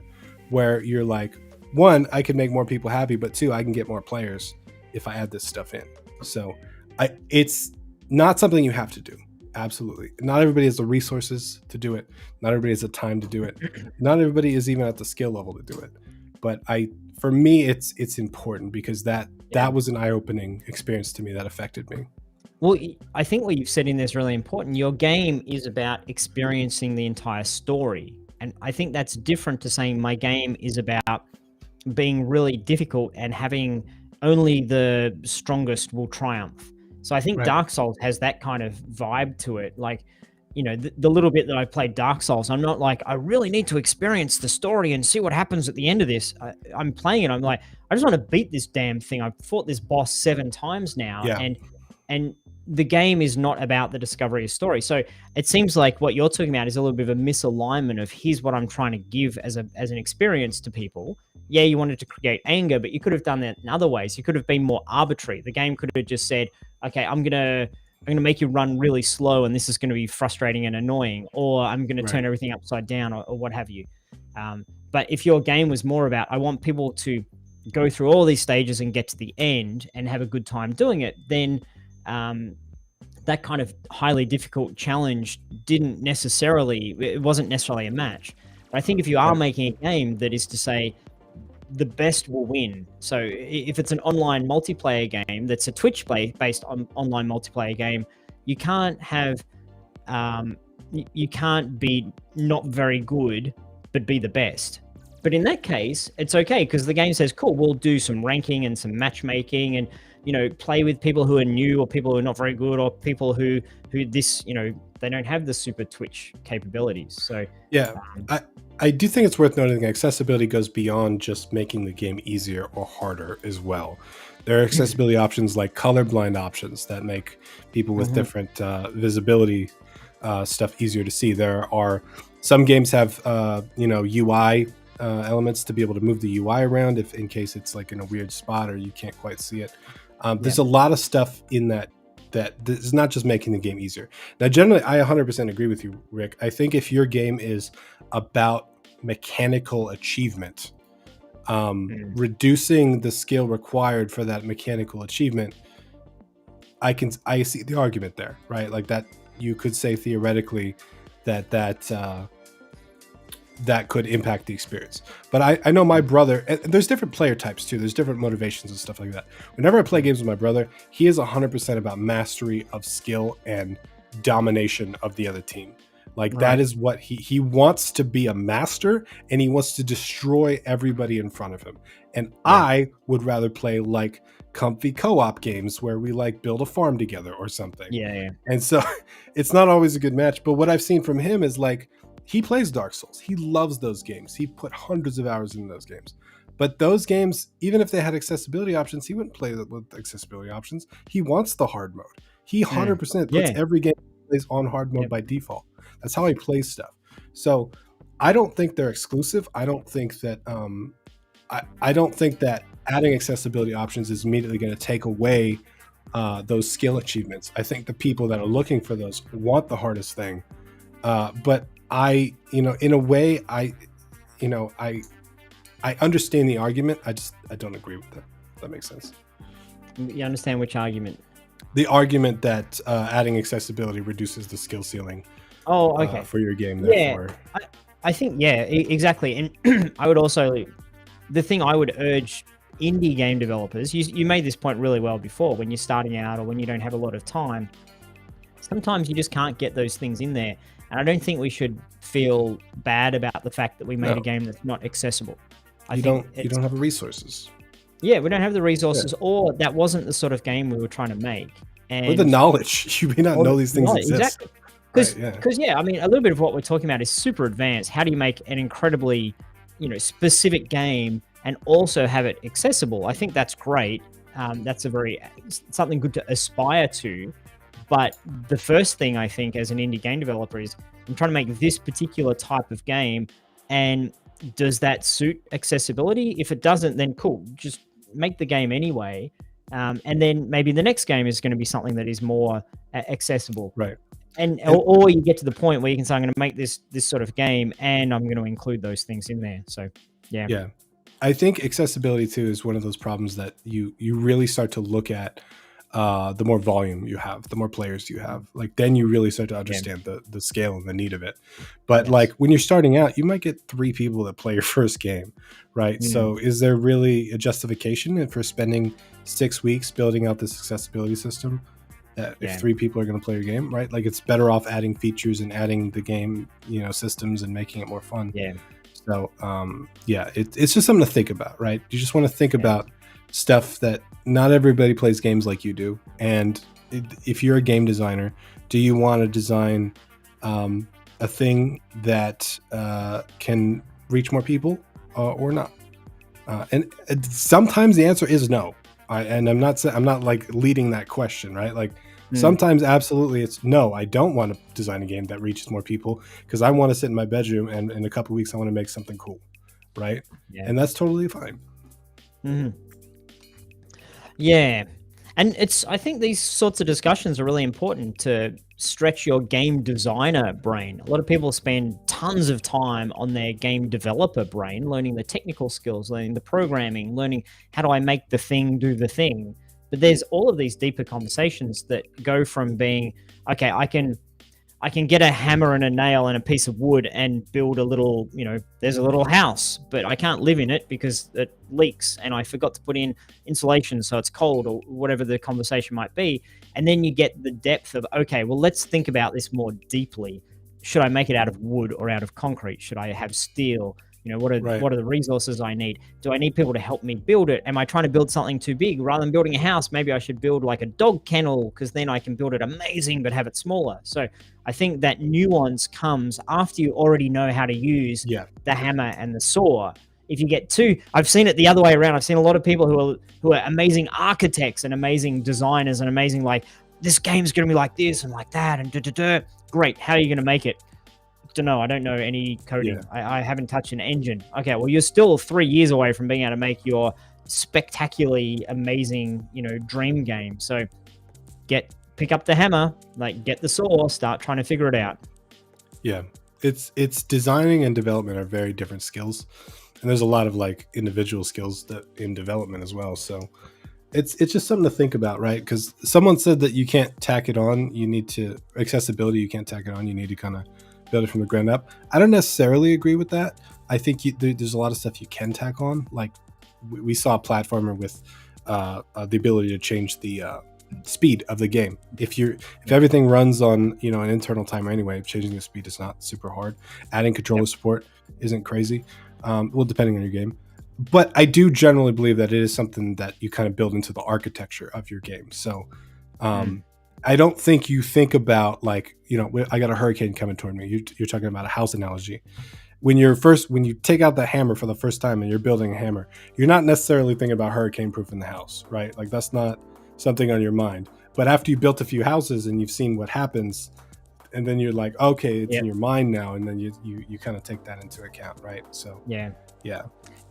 where you're like, 1, I can make more people happy, but 2, I can get more players if I add this stuff in. So it's not something you have to do. Absolutely. Not everybody has the resources to do it. Not everybody has the time to do it. Not everybody is even at the skill level to do it. But for me, it's important, because that was an eye-opening experience to me that affected me. Well, I think what you've said in there is really important. Your game is about experiencing the entire story. And I think that's different to saying my game is about being really difficult and having only the strongest will triumph. So I think Dark Souls has that kind of vibe to it. Like, the little bit that I played Dark Souls, I'm not like, I really need to experience the story and see what happens at the end of this. I'm playing it. I'm like, I just want to beat this damn thing. I've fought this boss 7 times now. And the game is not about the discovery of story. So it seems like what you're talking about is a little bit of a misalignment of here's what I'm trying to give as an experience to people. Yeah, you wanted to create anger, but you could have done that in other ways. You could have been more arbitrary. The game could have just said, okay, I'm gonna make you run really slow, and this is going to be frustrating and annoying, or I'm going to turn everything upside down, or what have you. But if your game was more about, I want people to go through all these stages and get to the end and have a good time doing it, then that kind of highly difficult challenge it wasn't necessarily a match. But I think if you are making a game that is to say, the best will win. So if it's an online multiplayer game that's a Twitch based on online multiplayer game, you can't have you can't be not very good but be the best. But in that case, it's okay because the game says, cool, we'll do some ranking and some matchmaking and, play with people who are new or people who are not very good or people who this, they don't have the super Twitch capabilities. So Yeah, I do think it's worth noting that accessibility goes beyond just making the game easier or harder as well. There are accessibility options like colorblind options that make people with different visibility stuff easier to see. There are some games have UI elements to be able to move the UI around if in case it's like in a weird spot or you can't quite see it. There's a lot of stuff in that is not just making the game easier. Now, generally, I 100% agree with you, Rick. I think if your game is about mechanical achievement, reducing the skill required for that mechanical achievement, I see the argument there, right? Like that, you could say theoretically that could impact the experience. But I know my brother, and there's different player types too. There's different motivations and stuff like that. Whenever I play games with my brother, he is 100% about mastery of skill and domination of the other team. Like that is what he wants to be a master, and he wants to destroy everybody in front of him. And I would rather play like comfy co-op games where we like build a farm together or something. Yeah. And so it's not always a good match. But what I've seen from him is like, he plays Dark Souls. He loves those games. He put hundreds of hours in those games. But those games, even if they had accessibility options, he wouldn't play with accessibility options. He wants the hard mode. He 100% puts every game he plays on hard mode by default. That's how he plays stuff. So I don't think they're exclusive. I don't think that I don't think that adding accessibility options is immediately going to take away those skill achievements. I think the people that are looking for those want the hardest thing. But I, in a way, I understand the argument. I don't agree with that. If that makes sense. You understand which argument? The argument that adding accessibility reduces the skill ceiling. Oh, okay. For your game. Therefore. Yeah, I think, exactly. And I would also, the thing I would urge indie game developers, you made this point really well before, when you're starting out or when you don't have a lot of time, sometimes you just can't get those things in there. And I don't think we should feel bad about the fact that we made a game that's not accessible. You don't have the resources. Yeah, we don't have the resources, or that wasn't the sort of game we were trying to make. Or the knowledge. You may not know these things exist. Exactly. Because I mean, a little bit of what we're talking about is super advanced. How do you make an incredibly, specific game and also have it accessible? I think that's great. That's something good to aspire to. But the first thing I think as an indie game developer is I'm trying to make this particular type of game, and does that suit accessibility? If it doesn't, then cool, just make the game anyway. And then maybe the next game is going to be something that is more accessible. Right. Or you get to the point where you can say, I'm going to make this sort of game and I'm going to include those things in there. So, yeah. Yeah. I think accessibility too is one of those problems that you really start to look at. The more volume you have, the more players you have, like then you really start to understand the scale and the need of it. But like when you're starting out, you might get 3 people that play your first game, right? So is there really a justification for spending 6 weeks building out this accessibility system that if 3 people are going to play your game, right? Like it's better off adding features and adding the game, systems and making it more fun. Yeah. So it's just something to think about, right? You just want to think about stuff that not everybody plays games like you do. And if you're a game designer, do you want to design a thing that can reach more people or not? And sometimes the answer is no. I'm not like leading that question, right? Like sometimes absolutely it's no, I don't want to design a game that reaches more people because I want to sit in my bedroom and in a couple of weeks I want to make something cool, right? Yeah. And that's totally fine. Yeah. And I think these sorts of discussions are really important to stretch your game designer brain. A lot of people spend tons of time on their game developer brain, learning the technical skills, learning the programming, learning how do I make the thing do the thing. But there's all of these deeper conversations that go from being, okay, I can get a hammer and a nail and a piece of wood and build a little, there's a little house, but I can't live in it because it leaks and I forgot to put in insulation so it's cold or whatever the conversation might be. And then you get the depth of, okay, well, let's think about this more deeply. Should I make it out of wood or out of concrete? Should I have steel? Right. what are the resources I need? Do I need people to help me build it? Am I trying to build something too big? Rather than building a house, maybe I should build like a dog kennel, because then I can build it amazing but have it smaller. So I think that nuance comes after you already know how to use Yeah. the hammer and the saw. If you get too, I've seen it the other way around. I've seen a lot of people who are amazing architects and amazing designers and amazing, like, this game's going to be like this and like that and great. How are you going to make it? Don't know. I don't know any coding. Yeah. I haven't touched an engine. Okay, well, you're still 3 years away from being able to make your spectacularly amazing, dream game. So pick up the hammer, like, get the saw, start trying to figure it out. Yeah. It's designing and development are very different skills. And there's a lot of like individual skills that in development as well. So it's just something to think about, right? Because someone said that you can't tack it on. You need to accessibility. You can't tack it on. You need to kind of build it from the ground up. I don't necessarily agree with that. I think there's a lot of stuff you can tack on. Like we saw a platformer with the ability to change the speed of the game. If everything runs on an internal timer anyway, changing the speed is not super hard. Adding controller support isn't crazy. Well, depending on your game. But I do generally believe that it is something that you kind of build into the architecture of your game. So I don't think you think about like, I got a hurricane coming toward me. You're talking about a house analogy. When you take out the hammer for the first time and you're building a hammer, you're not necessarily thinking about hurricane proofing the house, right? Like that's not something on your mind. But after you built a few houses and you've seen what happens, and then you're like, okay, it's in your mind now, and then you kind of take that into account, right? So yeah.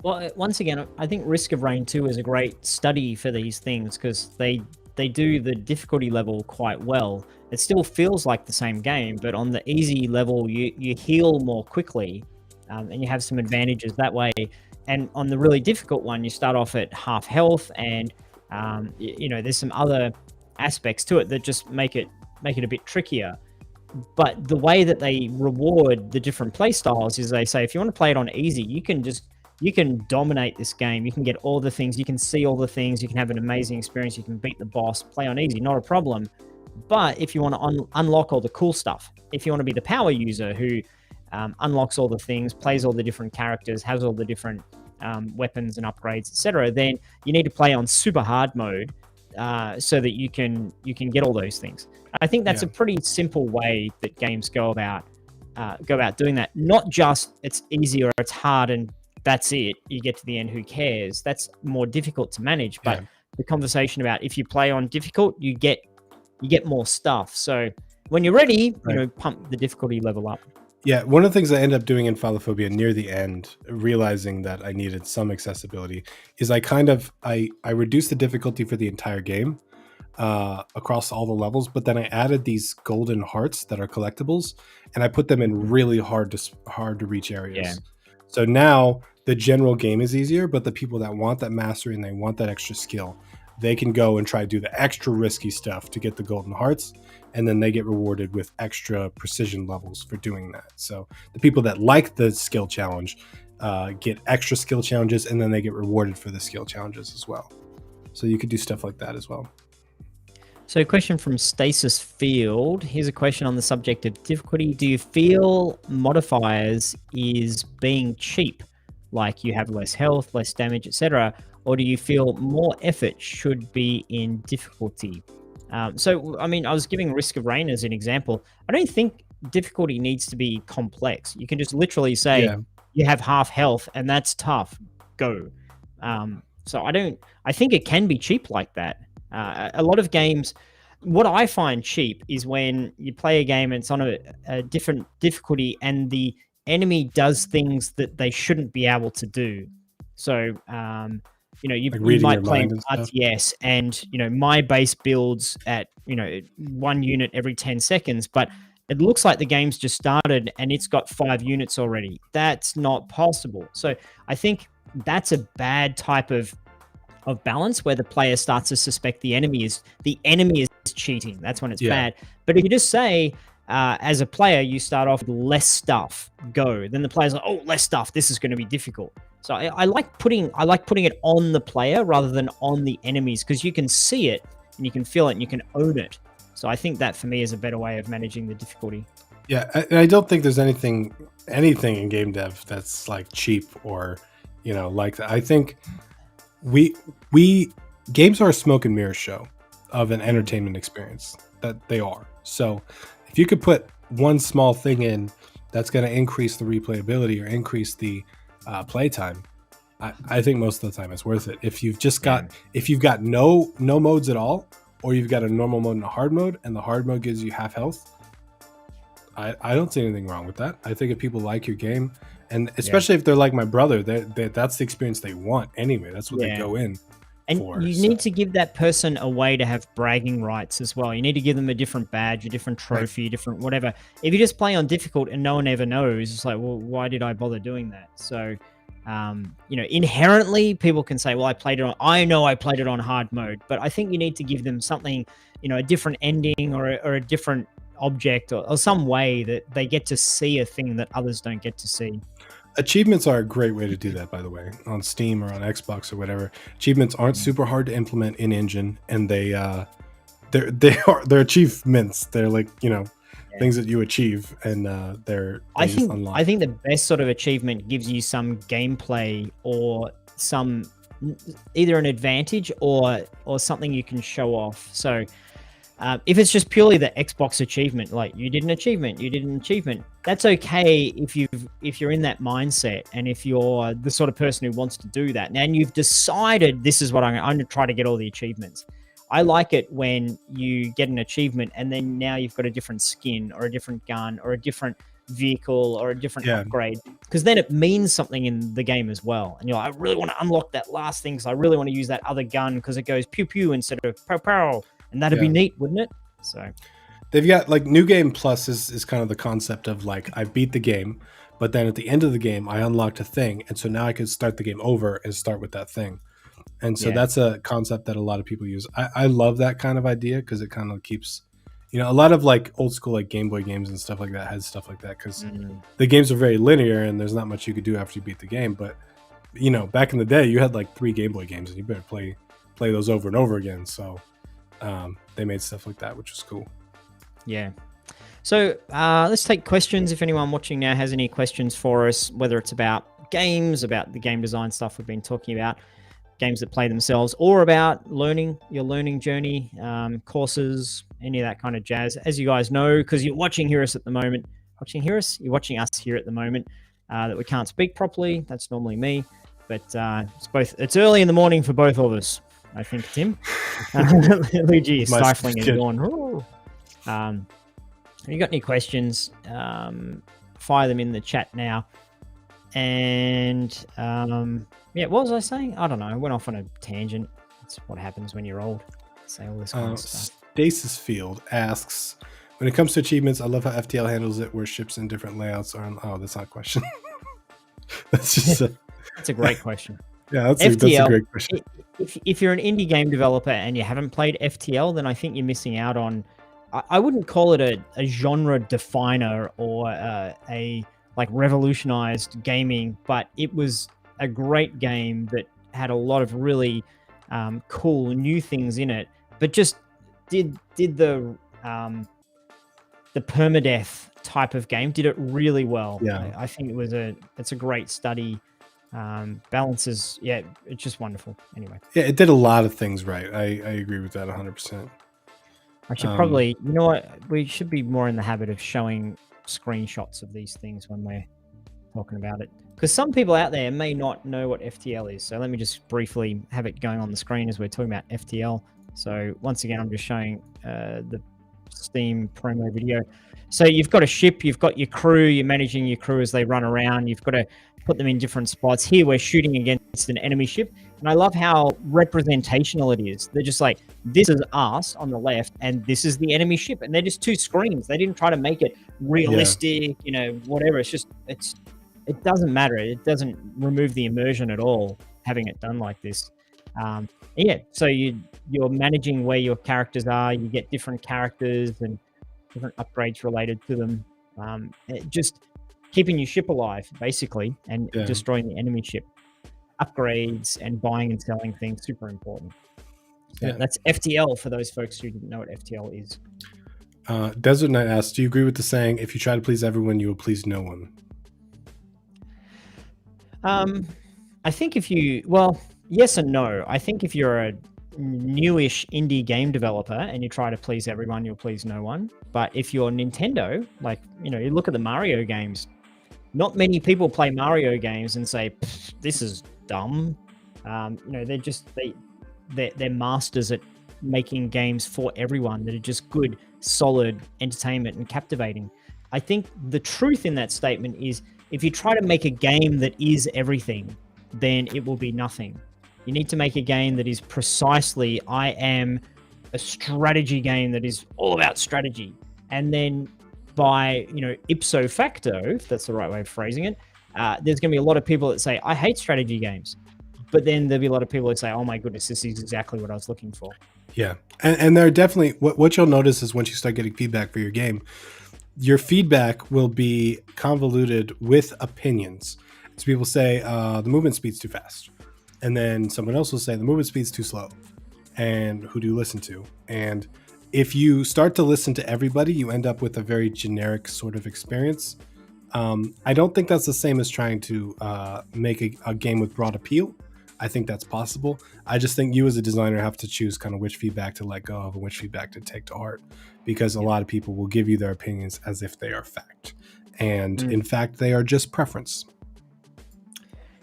Well, once again, I think Risk of Rain 2 is a great study for these things, because they do the difficulty level quite well. It still feels like the same game, but on the easy level, you heal more quickly, and you have some advantages that way. And on the really difficult one, you start off at half health, and there's some other aspects to it that just make it a bit trickier. But the way that they reward the different play styles is they say, if you want to play it on easy, you can dominate this game. You can get all the things, you can see all the things, you can have an amazing experience, you can beat the boss, play on easy, not a problem. But if you want to unlock all the cool stuff, if you want to be the power user who unlocks all the things, plays all the different characters, has all the different weapons and upgrades, etc., then you need to play on super hard mode, so that you can get all those things. I think that's a pretty simple way that games go about doing that. Not just it's easy or it's hard and that's it, you get to the end, who cares? That's more difficult to manage. But the conversation about if you play on difficult, you get more stuff. So when you're ready, pump the difficulty level up. Yeah, one of the things I ended up doing in Philophobia near the end, realizing that I needed some accessibility, is I reduced the difficulty for the entire game across all the levels, but then I added these golden hearts that are collectibles, and I put them in really hard to reach areas. Yeah. So now the general game is easier, but the people that want that mastery and they want that extra skill, they can go and try to do the extra risky stuff to get the golden hearts, and then they get rewarded with extra precision levels for doing that. So the people that like the skill challenge get extra skill challenges, and then they get rewarded for the skill challenges as well. So you could do stuff like that as well. So a question from Stasis Field. Here's a question on the subject of difficulty. Do you feel modifiers is being cheap? Like you have less health, less damage, etc., or do you feel more effort should be in difficulty? I was giving Risk of Rain as an example. I don't think difficulty needs to be complex. You can just literally say you have half health and that's tough. Go. I think it can be cheap like that. A lot of games, what I find cheap is when you play a game and it's on a different difficulty and the enemy does things that they shouldn't be able to do. So, you might play an RTS and, my base builds at, 1 unit every 10 seconds, but it looks like the game's just started and it's got 5 units already. That's not possible. So I think that's a bad type of balance where the player starts to suspect the enemy is cheating. That's when it's bad. But if you just say, as a player, you start off with less stuff, go. Then the player's like, oh, less stuff. This is going to be difficult. So I like putting it on the player rather than on the enemies, because you can see it and you can feel it and you can own it. So I think that for me is a better way of managing the difficulty. Yeah, I don't think there's anything in game dev that's like cheap or like that. I think we we games are a smoke and mirror show of an Mm. entertainment experience, that they are. So if you could put one small thing in that's going to increase the replayability or increase the playtime, I think most of the time it's worth it. If you've just Yeah. got if you've got no modes at all, or you've got a normal mode and a hard mode, and the hard mode gives you half health, I don't see anything wrong with that. I think if people like your game, and Yeah. especially if they're like my brother, that's the experience they want anyway. That's what they Yeah. go in And for. you So need to give that person a way to have bragging rights as well. You need to give them a different badge, a different right, trophy, a different whatever. If you just play on difficult and no one ever knows, it's like, well, why did I bother doing that? So, inherently people can say, well, I know I played it on hard mode, but I think you need to give them something, a different ending or a different object or some way that they get to see a thing that others don't get to see. achievements are a great way to do that. By the way, on Steam or on Xbox or whatever, achievements aren't Yeah. super hard to implement in engine, and they're achievements. They're like Yeah. things that you achieve, and they're I things think unlocked. I think the best sort of achievement gives you some gameplay or some either an advantage or something you can show off. So if it's just purely the Xbox achievement, like you did an achievement, that's okay if you're in that mindset and if you're the sort of person who wants to do that. And you've decided this is what I'm going to try to get all the achievements. I like it when you get an achievement and then now you've got a different skin or a different gun or a different vehicle or a different Yeah, upgrade, because then it means something in the game as well. And you're like, I really want to unlock that last thing because I really want to use that other gun because it goes pew pew instead of pow pow, and that'd be yeah. neat, wouldn't it? So They've got like New Game Plus is kind of the concept of like I beat the game, but then at the end of the game I unlocked a thing, and so now I can start the game over and start with that thing. And so yeah. that's a concept that a lot of people use. I love that kind of idea because it kind of keeps, a lot of like old school like Game Boy games and stuff like that has stuff like that because Mm. the games are very linear and there's not much you could do after you beat the game. But back in the day, you had like 3 Game Boy games and you better play those over and over again. So they made stuff like that, which was cool. Yeah. So let's take questions. If anyone watching now has any questions for us, whether it's about games, about the game design stuff we've been talking about, games that play themselves, or about your learning journey, courses, any of that kind of jazz. As you guys know, because you're watching us at the moment, you're watching us here at the moment, that we can't speak properly. That's normally me, but it's early in the morning for both of us, I think, Tim. Luigi is My stifling and kid. yawn. If you got any questions, fire them in the chat now. And what was I saying? I don't know. I went off on a tangent. That's what happens when you're old. Say all this kind of stuff. Stasis Field asks, when it comes to achievements, I love how FTL handles it, where ships in different layouts are. That's not a question. That's just that's a great question. Yeah, that's a great question. If you're an indie game developer and you haven't played FTL, then I think you're missing out on. I wouldn't call it a genre definer or a like revolutionized gaming, but it was a great game that had a lot of really cool new things in it, but just did the permadeath type of game, did it really well. Yeah. I think it's a great study. Balances, it's just wonderful. Anyway, Yeah, it did a lot of things right. I agree with that 100%. I should probably, you know what, we should be more in the habit of showing screenshots of these things when we're talking about it, because some people out there may not know what FTL is. So let me just briefly have it going on the screen as we're talking about FTL. So once again, I'm just showing the Steam promo video. So you've got a ship, you've got your crew, you're managing your crew as they run around. You've got to put them in different spots. Here we're shooting against an enemy ship, and I love how representational it is. They're just like, this is us on the left and this is the enemy ship, and they're just 2 screens. They didn't try to make it realistic, whatever. It doesn't matter. It doesn't remove the immersion at all having it done like this. So you're managing where your characters are. You get different characters and different upgrades related to them. Just keeping your ship alive, basically, and destroying the enemy ship. Upgrades and buying and selling things, super important. So that's FTL for those folks who didn't know what FTL is. Desert Knight asks, do you agree with the saying, if you try to please everyone, you will please no one? I think well, yes and no. I think if you're a newish indie game developer and you try to please everyone, you'll please no one. But if you're Nintendo, like, you look at the Mario games, not many people play Mario games and say, this is dumb. They're masters at making games for everyone that are just good, solid entertainment and captivating. I think the truth in that statement is, if you try to make a game that is everything, then it will be nothing. You need to make a game that is precisely, I am a strategy game that is all about strategy. And then by, ipso facto, if that's the right way of phrasing it, there's going to be a lot of people that say, I hate strategy games. But then there'll be a lot of people that say, oh my goodness, this is exactly what I was looking for. Yeah. And there are definitely, what you'll notice is once you start getting feedback for your game, your feedback will be convoluted with opinions. So people say, the movement speed's too fast. And then someone else will say, the movement speed's too slow. And who do you listen to? And if you start to listen to everybody, you end up with a very generic sort of experience. I don't think that's the same as trying to make a game with broad appeal. I think that's possible. I just think you as a designer have to choose kind of which feedback to let go of and which feedback to take to heart, because a lot of people will give you their opinions as if they are fact. And in fact, they are just preference.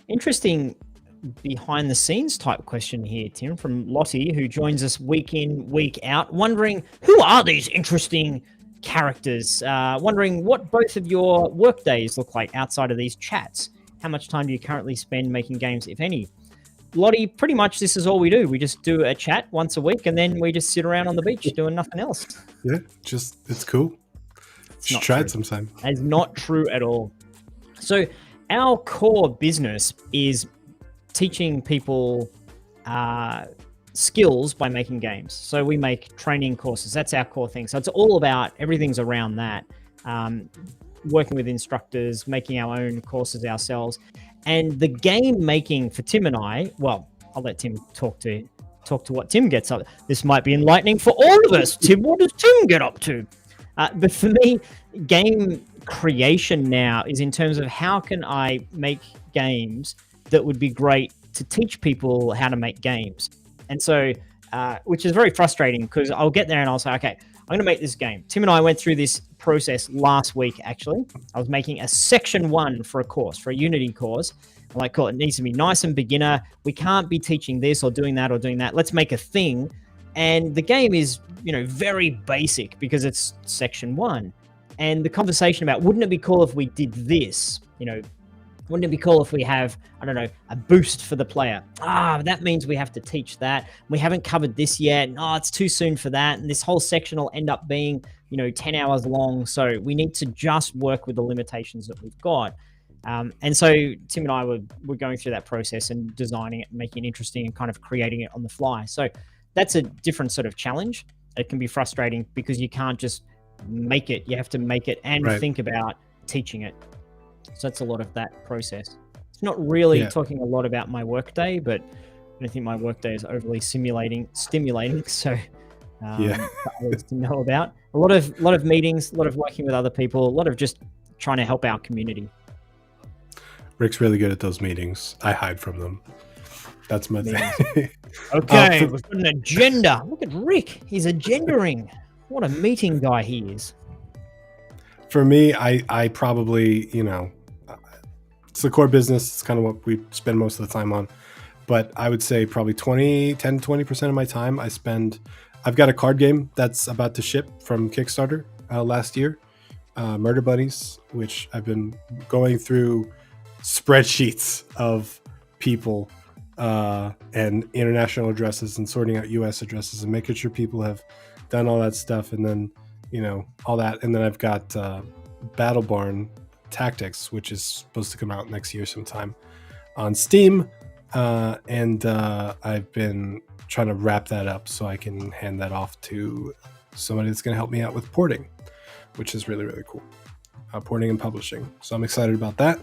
Interesting behind the scenes type question here, Tim, from Lottie, who joins us week in, week out, wondering who are these interesting characters, wondering what both of your work days look like outside of these chats. How much time do you currently spend making games, if any? Lottie, pretty much this is all we do. We just do a chat once a week, and then we just sit around on the beach doing nothing else. Yeah, it's cool. Should try it sometime. It's not true at all. So our core business is teaching people skills by making games. So we make training courses. That's our core thing. So it's all about, everything's around that. Working with instructors, making our own courses ourselves. And the game making for Tim and I, well, I'll let Tim talk to what Tim gets up. This might be enlightening for all of us. Tim, what does Tim get up to? But for me, game creation now is in terms of how can I make games that would be great to teach people how to make games. And so, which is very frustrating, because I'll get there and I'll say, okay, I'm going to make this game. Tim and I went through this process last week, actually. I was making a section 1 for a course, for a Unity course. I'm like, cool, it needs to be nice and beginner. We can't be teaching this or doing that or doing that. Let's make a thing. And the game is, very basic because it's section 1. And the conversation about, wouldn't it be cool if we did this? Wouldn't it be cool if we have, I don't know, a boost for the player? That means we have to teach that. We haven't covered this yet. It's too soon for that. And this whole section will end up being, 10 hours long. So we need to just work with the limitations that we've got. And so Tim and I were going through that process and designing it, and making it interesting and kind of creating it on the fly. So that's a different sort of challenge. It can be frustrating because you can't just make it. You have to make it and think about teaching it. So that's a lot of that process. It's not really talking a lot about my workday, but I don't think my workday is overly stimulating. So for others to know about. A lot of meetings, a lot of working with other people, a lot of just trying to help our community. Rick's really good at those meetings. I hide from them. That's my thing. Okay, we've got an agenda. Look at Rick. He's agendering. What a meeting guy he is. For me, I probably, it's the core business. It's kind of what we spend most of the time on. But I would say probably 20% of my time I've got a card game that's about to ship from Kickstarter last year, Murder Buddies, which I've been going through spreadsheets of people and international addresses and sorting out US addresses and making sure people have done all that stuff. And then, all that. And then I've got Battle Barn Tactics, which is supposed to come out next year sometime on Steam. And I've been trying to wrap that up so I can hand that off to somebody that's going to help me out with porting, which is really, really cool. Porting and publishing. So I'm excited about that.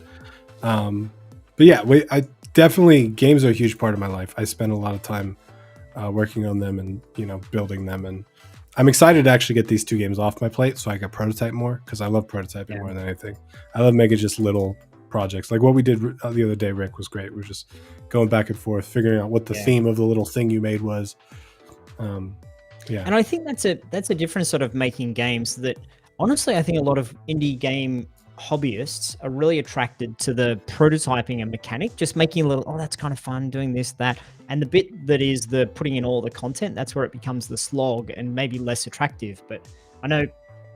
But yeah, I definitely, games are a huge part of my life. I spend a lot of time working on them and, building them. And I'm excited to actually get these 2 games off my plate so I can prototype more, because I love prototyping more than anything. I love making just little projects. Like what we did the other day, Rick, was great. We're just going back and forth, figuring out what the theme of the little thing you made was. And I think that's a different sort of making games that, honestly, I think a lot of indie game hobbyists are really attracted to the prototyping and mechanic, just making a little, oh, that's kind of fun, doing this, that. And the bit that is the putting in all the content, that's where it becomes the slog and maybe less attractive. But I know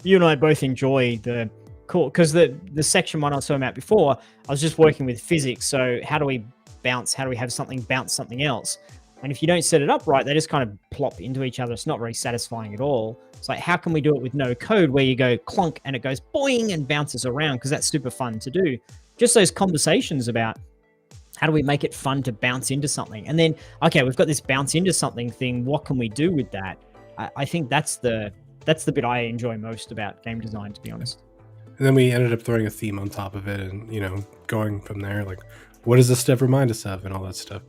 you and I both enjoy the cool, because the section one I was talking about before, I was just working with physics. So how do we have something bounce something else? And if you don't set it up right, they just kind of plop into each other. It's not very satisfying at all. It's like, how can we do it with no code where you go clunk and it goes boing and bounces around? Because that's super fun to do. Just those conversations about how do we make it fun to bounce into something? And then, okay, we've got this bounce into something thing. What can we do with that? I think that's the bit I enjoy most about game design, to be honest. And then we ended up throwing a theme on top of it and, going from there. Like, what does this step remind us of and all that stuff?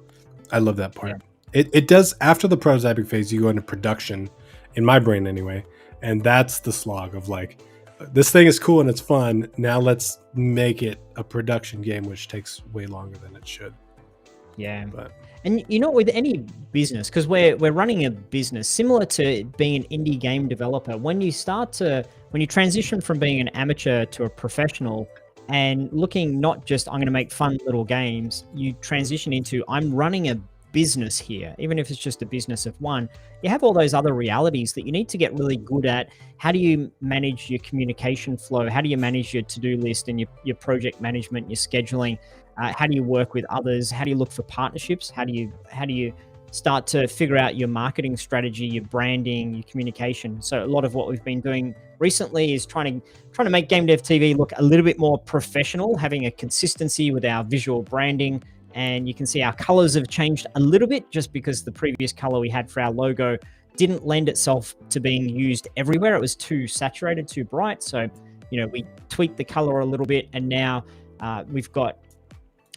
I love that part. Yeah. It does, after the prototyping phase, you go into production, in my brain anyway, and that's the slog of like, this thing is cool and it's fun, now let's make it a production game, which takes way longer than it should. Yeah. And with any business, because we're running a business similar to being an indie game developer, when you transition from being an amateur to a professional and looking not just, I'm going to make fun little games, you transition into, I'm running a business here, even if it's just a business of one. You have all those other realities that you need to get really good at. How do you manage your communication flow? How do you manage your to-do list and your project management, your scheduling? How do you work with others? How do you look for partnerships? How do you start to figure out your marketing strategy, your branding, your communication? So a lot of what we've been doing recently is trying to make GameDev.tv look a little bit more professional, having a consistency with our visual branding. And you can see our colors have changed a little bit, just because the previous color we had for our logo didn't lend itself to being used everywhere. It was too saturated, too bright. So, we tweaked the color a little bit, and now we've got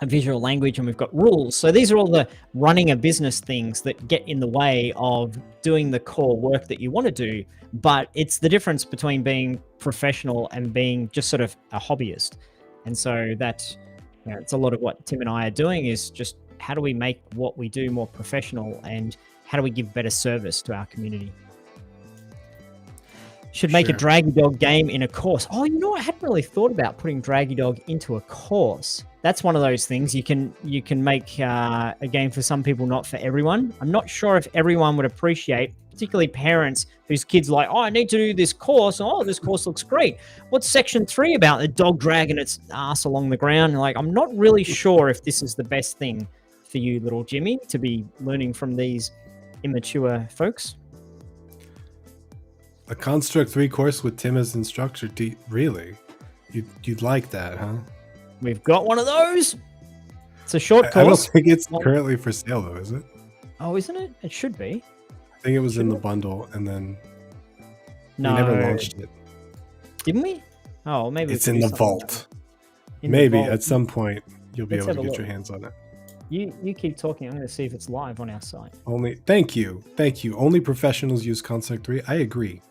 a visual language and we've got rules. So these are all the running a business things that get in the way of doing the core work that you want to do. But it's the difference between being professional and being just sort of a hobbyist. And so that's, it's a lot of what Tim and I are doing, is just how do we make what we do more professional, and how do we give better service to our community? Should make a Draggy Dog game in a course. Oh, I hadn't really thought about putting Draggy Dog into a course. That's one of those things you can make a game for some people, not for everyone. I'm not sure if everyone would appreciate, particularly parents whose kids are like, oh, I need to do this course. Oh, this course looks great. What's section 3 about? The dog dragging its ass along the ground. And like, I'm not really sure if this is the best thing for you, little Jimmy, to be learning from these immature folks. A Construct 3 course with Tim as instructor. Really? You'd like that, huh? We've got one of those. It's a short course. I don't think it's currently for sale, though, is it? Oh, isn't it? It should be. I think it was in the bundle, and then we never launched it. Didn't we? Oh, maybe it's in the vault. Maybe at some point you'll be able to get your hands on it. You keep talking. I'm going to see if it's live on our site. Thank you. Only professionals use Construct 3. I agree.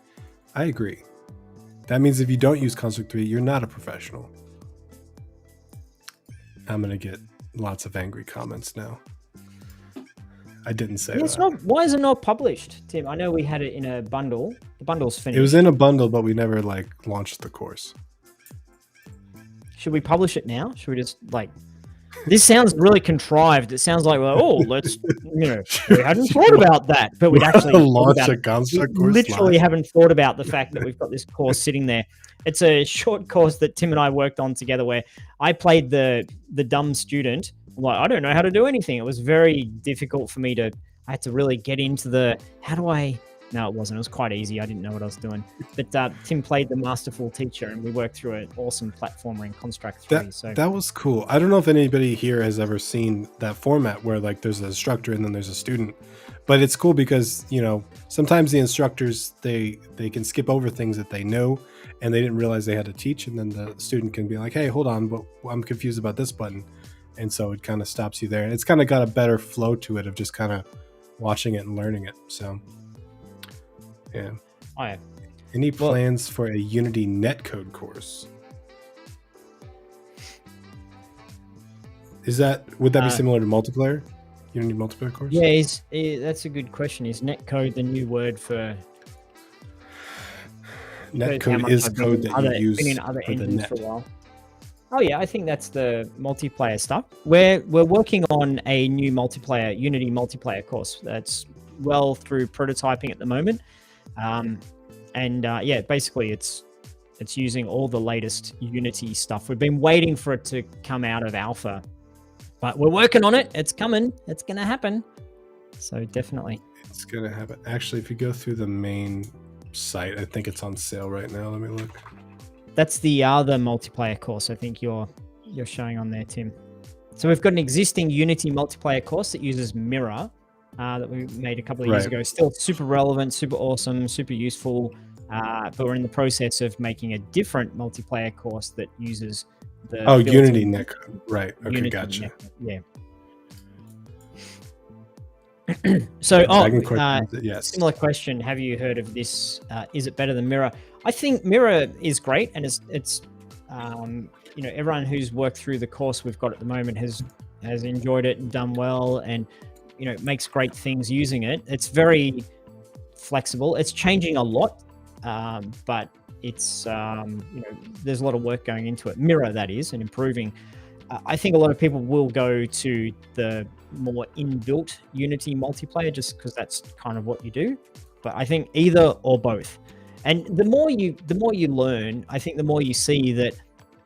That means if you don't use Construct 3, you're not a professional. I'm going to get lots of angry comments now. I didn't say that. Why is it not published, Tim? I know we had it in a bundle. The bundle's finished. It was in a bundle, but we never launched the course. Should we publish it now? Should we just this sounds really contrived. It sounds like, let's, we hadn't thought about that, but we'd actually launch a Construct course. Literally haven't thought about the fact that we've got this course sitting there. It's a short course that Tim and I worked on together, where I played the dumb student. I don't know how to do anything. It was very difficult for me I had to really get into no, it wasn't. It was quite easy. I didn't know what I was doing. But Tim played the masterful teacher, and we worked through an awesome platformer in Construct 3. That was cool. I don't know if anybody here has ever seen that format where there's an instructor and then there's a student. But it's cool because, sometimes the instructors, they can skip over things that they know and they didn't realize they had to teach. And then the student can be like, hey, hold on, but I'm confused about this button. And so it kind of stops you there. And it's kind of got a better flow to it of just kind of watching it and learning it. So, yeah. Oh, yeah. Any Well, plans for a Unity netcode course? Would that be similar to multiplayer? Unity multiplayer course? Yeah, that's a good question. Is netcode the new word for Netcode is code that you been in use other for the engines for net. a while? Oh yeah, I think that's the multiplayer stuff. We're working on a new Unity multiplayer course that's well through prototyping at the moment, yeah, basically it's using all the latest Unity stuff. We've been waiting for it to come out of alpha, but we're working on it. It's coming. It's gonna happen. So definitely, it's gonna happen. Actually, if you go through the main site, I think it's on sale right now. Let me look. That's the other multiplayer course I think you're showing on there, Tim. So we've got an existing Unity multiplayer course that uses Mirror that we made a couple of years ago. Still super relevant, super awesome, super useful. But we're in the process of making a different multiplayer course that uses the Unity netcode. Right. Okay, Unity gotcha. netcode. Yeah. So, yes. Similar question. Have you heard of this? Is it better than Mirror? I think Mirror is great, and it's everyone who's worked through the course we've got at the moment has enjoyed it and done well, and makes great things using it. It's very flexible. It's changing a lot, but it's there's a lot of work going into it. Mirror, that is, and improving. I think a lot of people will go to the more inbuilt Unity multiplayer just because that's kind of what you do. But I think either or both. And the more you learn, I think the more you see that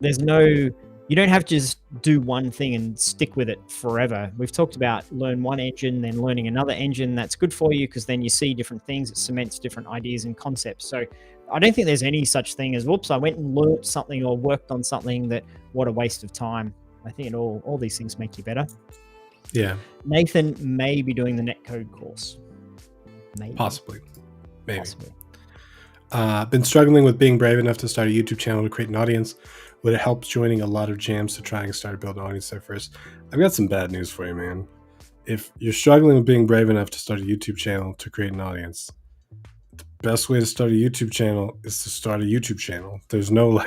you don't have to just do one thing and stick with it forever. We've talked about learn one engine, then learning another engine. That's good for you because then you see different things. It cements different ideas and concepts. So I don't think there's any such thing as, whoops, I went and learned something or worked on something what a waste of time. I think all these things make you better. Yeah. Nathan may be doing the netcode course. Maybe. Possibly. Maybe. Possibly. Been struggling with being brave enough to start a YouTube channel to create an audience. Would it help joining a lot of jams to try and start building an audience there first? I've got some bad news for you, man. If you're struggling with being brave enough to start a YouTube channel to create an audience, the best way to start a YouTube channel is to start a YouTube channel. There's no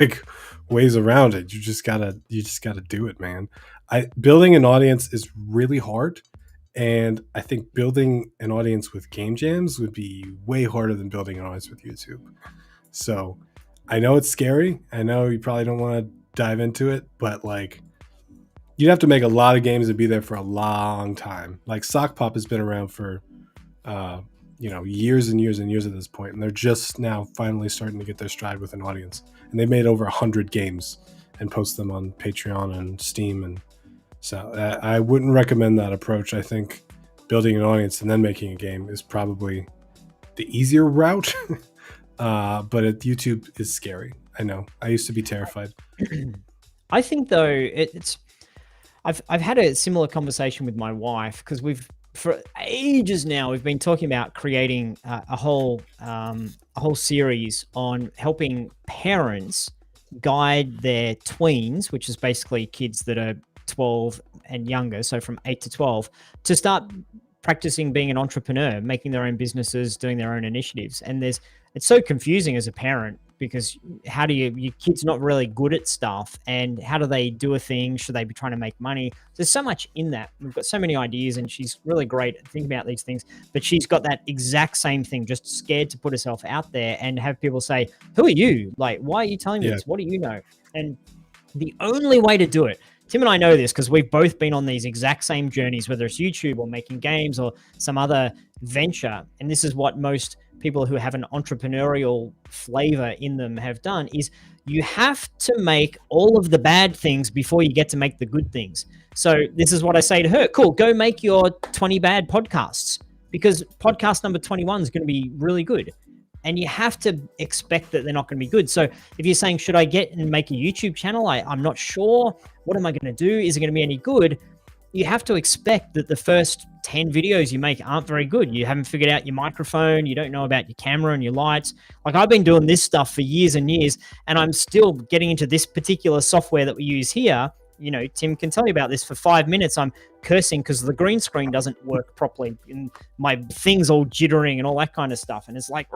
ways around it. You just gotta do it, man. Building an audience is really hard. And I think building an audience with game jams would be way harder than building an audience with YouTube. So I know it's scary. I know you probably don't want to dive into it, but you'd have to make a lot of games and be there for a long time. Sock Pop has been around for, years and years and years at this point, and they're just now finally starting to get their stride with an audience. And they've made over 100 games and post them on Patreon and Steam, and so I wouldn't recommend that approach. I think building an audience and then making a game is probably the easier route. But YouTube is scary. I know. I used to be terrified. I think though I've had a similar conversation with my wife because for ages now we've been talking about creating a whole series on helping parents guide their tweens, which is basically kids that are 12 and younger, so from 8 to 12, to start practicing being an entrepreneur, making their own businesses, doing their own initiatives. And it's so confusing as a parent because your kid's not really good at stuff, and how do they do a thing? Should they be trying to make money? There's so much in that. We've got so many ideas, and she's really great at thinking about these things, but she's got that exact same thing, just scared to put herself out there and have people say, who are you? Why are you telling me this? What do you know? And the only way to do it, Tim and I know this because we've both been on these exact same journeys, whether it's YouTube or making games or some other venture. And this is what most people who have an entrepreneurial flavor in them have done, is you have to make all of the bad things before you get to make the good things. So this is what I say to her. Cool, go make your 20 bad podcasts because podcast number 21 is going to be really good. And you have to expect that they're not going to be good. So if you're saying, should I get and make a YouTube channel? I'm not sure. What am I going to do? Is it going to be any good? You have to expect that the first 10 videos you make aren't very good. You haven't figured out your microphone. You don't know about your camera and your lights. I've been doing this stuff for years and years, and I'm still getting into this particular software that we use here. Tim can tell you about this. For 5 minutes, I'm cursing because the green screen doesn't work properly and my thing's all jittering and all that kind of stuff. And it's like,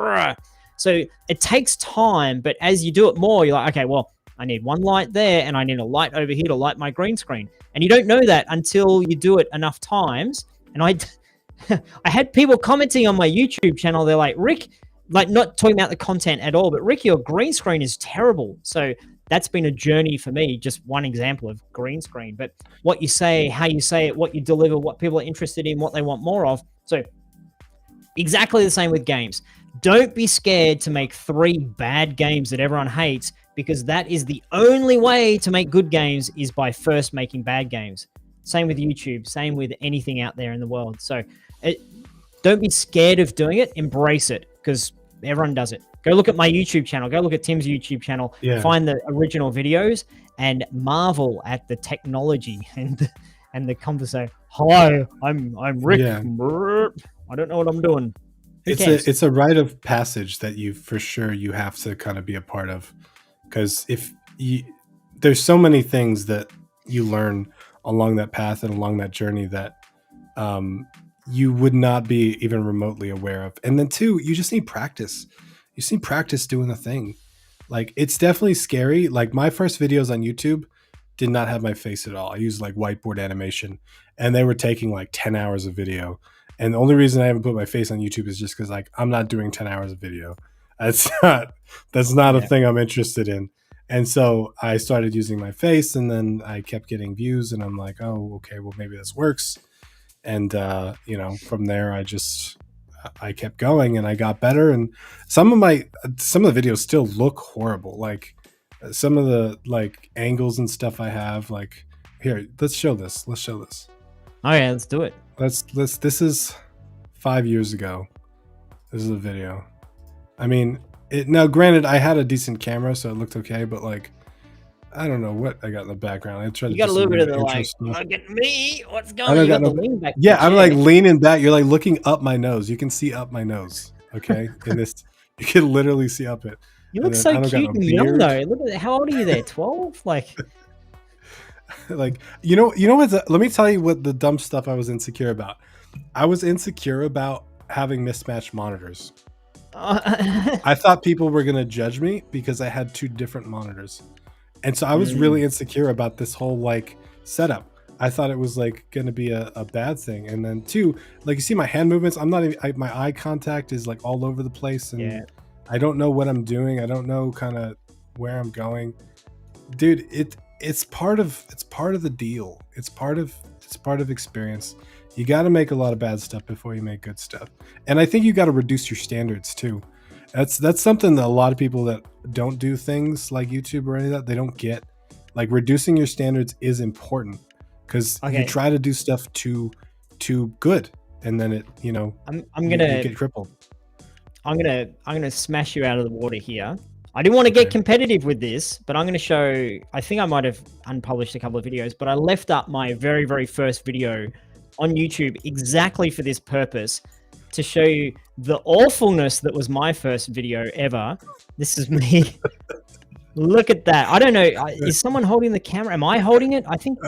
So it takes time, but as you do it more, you're like, okay, well, I need one light there and I need a light over here to light my green screen. And you don't know that until you do it enough times. And I I had people commenting on my YouTube channel. They're like, Rick, like not talking about the content at all, but Rick, your green screen is terrible. So that's been a journey for me. Just one example of green screen, but what you say, how you say it, what you deliver, what people are interested in, what they want more of. So exactly the same with games. Don't be scared to make 3 bad games that everyone hates, because that is the only way to make good games, is by first making bad games. Same with YouTube, same with anything out there in the world. So don't be scared of doing it. Embrace it, because everyone does it. Go look at my YouTube channel. Go look at Tim's YouTube channel. Yeah. Find the original videos and marvel at the technology and the conversation. Hi, I'm Rick. Yeah. I don't know what I'm doing. It's a rite of passage that you have to kind of be a part of, because there's so many things that you learn along that path and along that journey that you would not be even remotely aware of. And then 2, you just need practice. You just need practice doing the thing. Like, it's definitely scary. Like, my first videos on YouTube did not have my face at all. I used like whiteboard animation, and they were taking like 10 hours of video. And the only reason I haven't put my face on YouTube is just because, like, I'm not doing 10 hours of video. That's not a thing I'm interested in. And so I started using my face, and then I kept getting views, and I'm like, oh, okay, well, maybe this works. And, from there, I kept going, and I got better. And some of the videos still look horrible. Like, some of the like angles and stuff I have, like, here, let's show this. Oh yeah, let's do it. This is 5 years ago. This is a video. I mean, now granted, I had a decent camera, so it looked okay, but like, I don't know what I got in the background. I tried. You got a little bit of the like, look at me, what's going on? You got the lean back. Yeah, I'm like leaning back. You're like looking up my nose. You can see up my nose. Okay, in this, you can literally see up it. You look so cute and young though. Look at how old are you there? 12? Like, like you know what? Let me tell you what the dumb stuff I was insecure about. I was insecure about having mismatched monitors. I thought people were gonna judge me because I had 2 different monitors. And so I was really insecure about this whole like setup. I thought it was like going to be a bad thing. And then 2, like, you see my hand movements. I'm not even, my eye contact is like all over the place, and I don't know what I'm doing. I don't know kind of where I'm going, dude. It's part of the deal. It's part of experience. You got to make a lot of bad stuff before you make good stuff. And I think you got to reduce your standards too. That's something that a lot of people that don't do things like YouTube or any of that, they don't get. Like, reducing your standards is important, because you try to do stuff too good, and then it, I'm gonna get crippled. I'm gonna smash you out of the water here. I didn't want to get competitive with this, but I'm gonna show. I think I might have unpublished a couple of videos, but I left up my very, very first video on YouTube exactly for this purpose, to show you the awfulness that was my first video ever. This is me. Look at that. I don't know. Is someone holding the camera? Am I holding it? I think.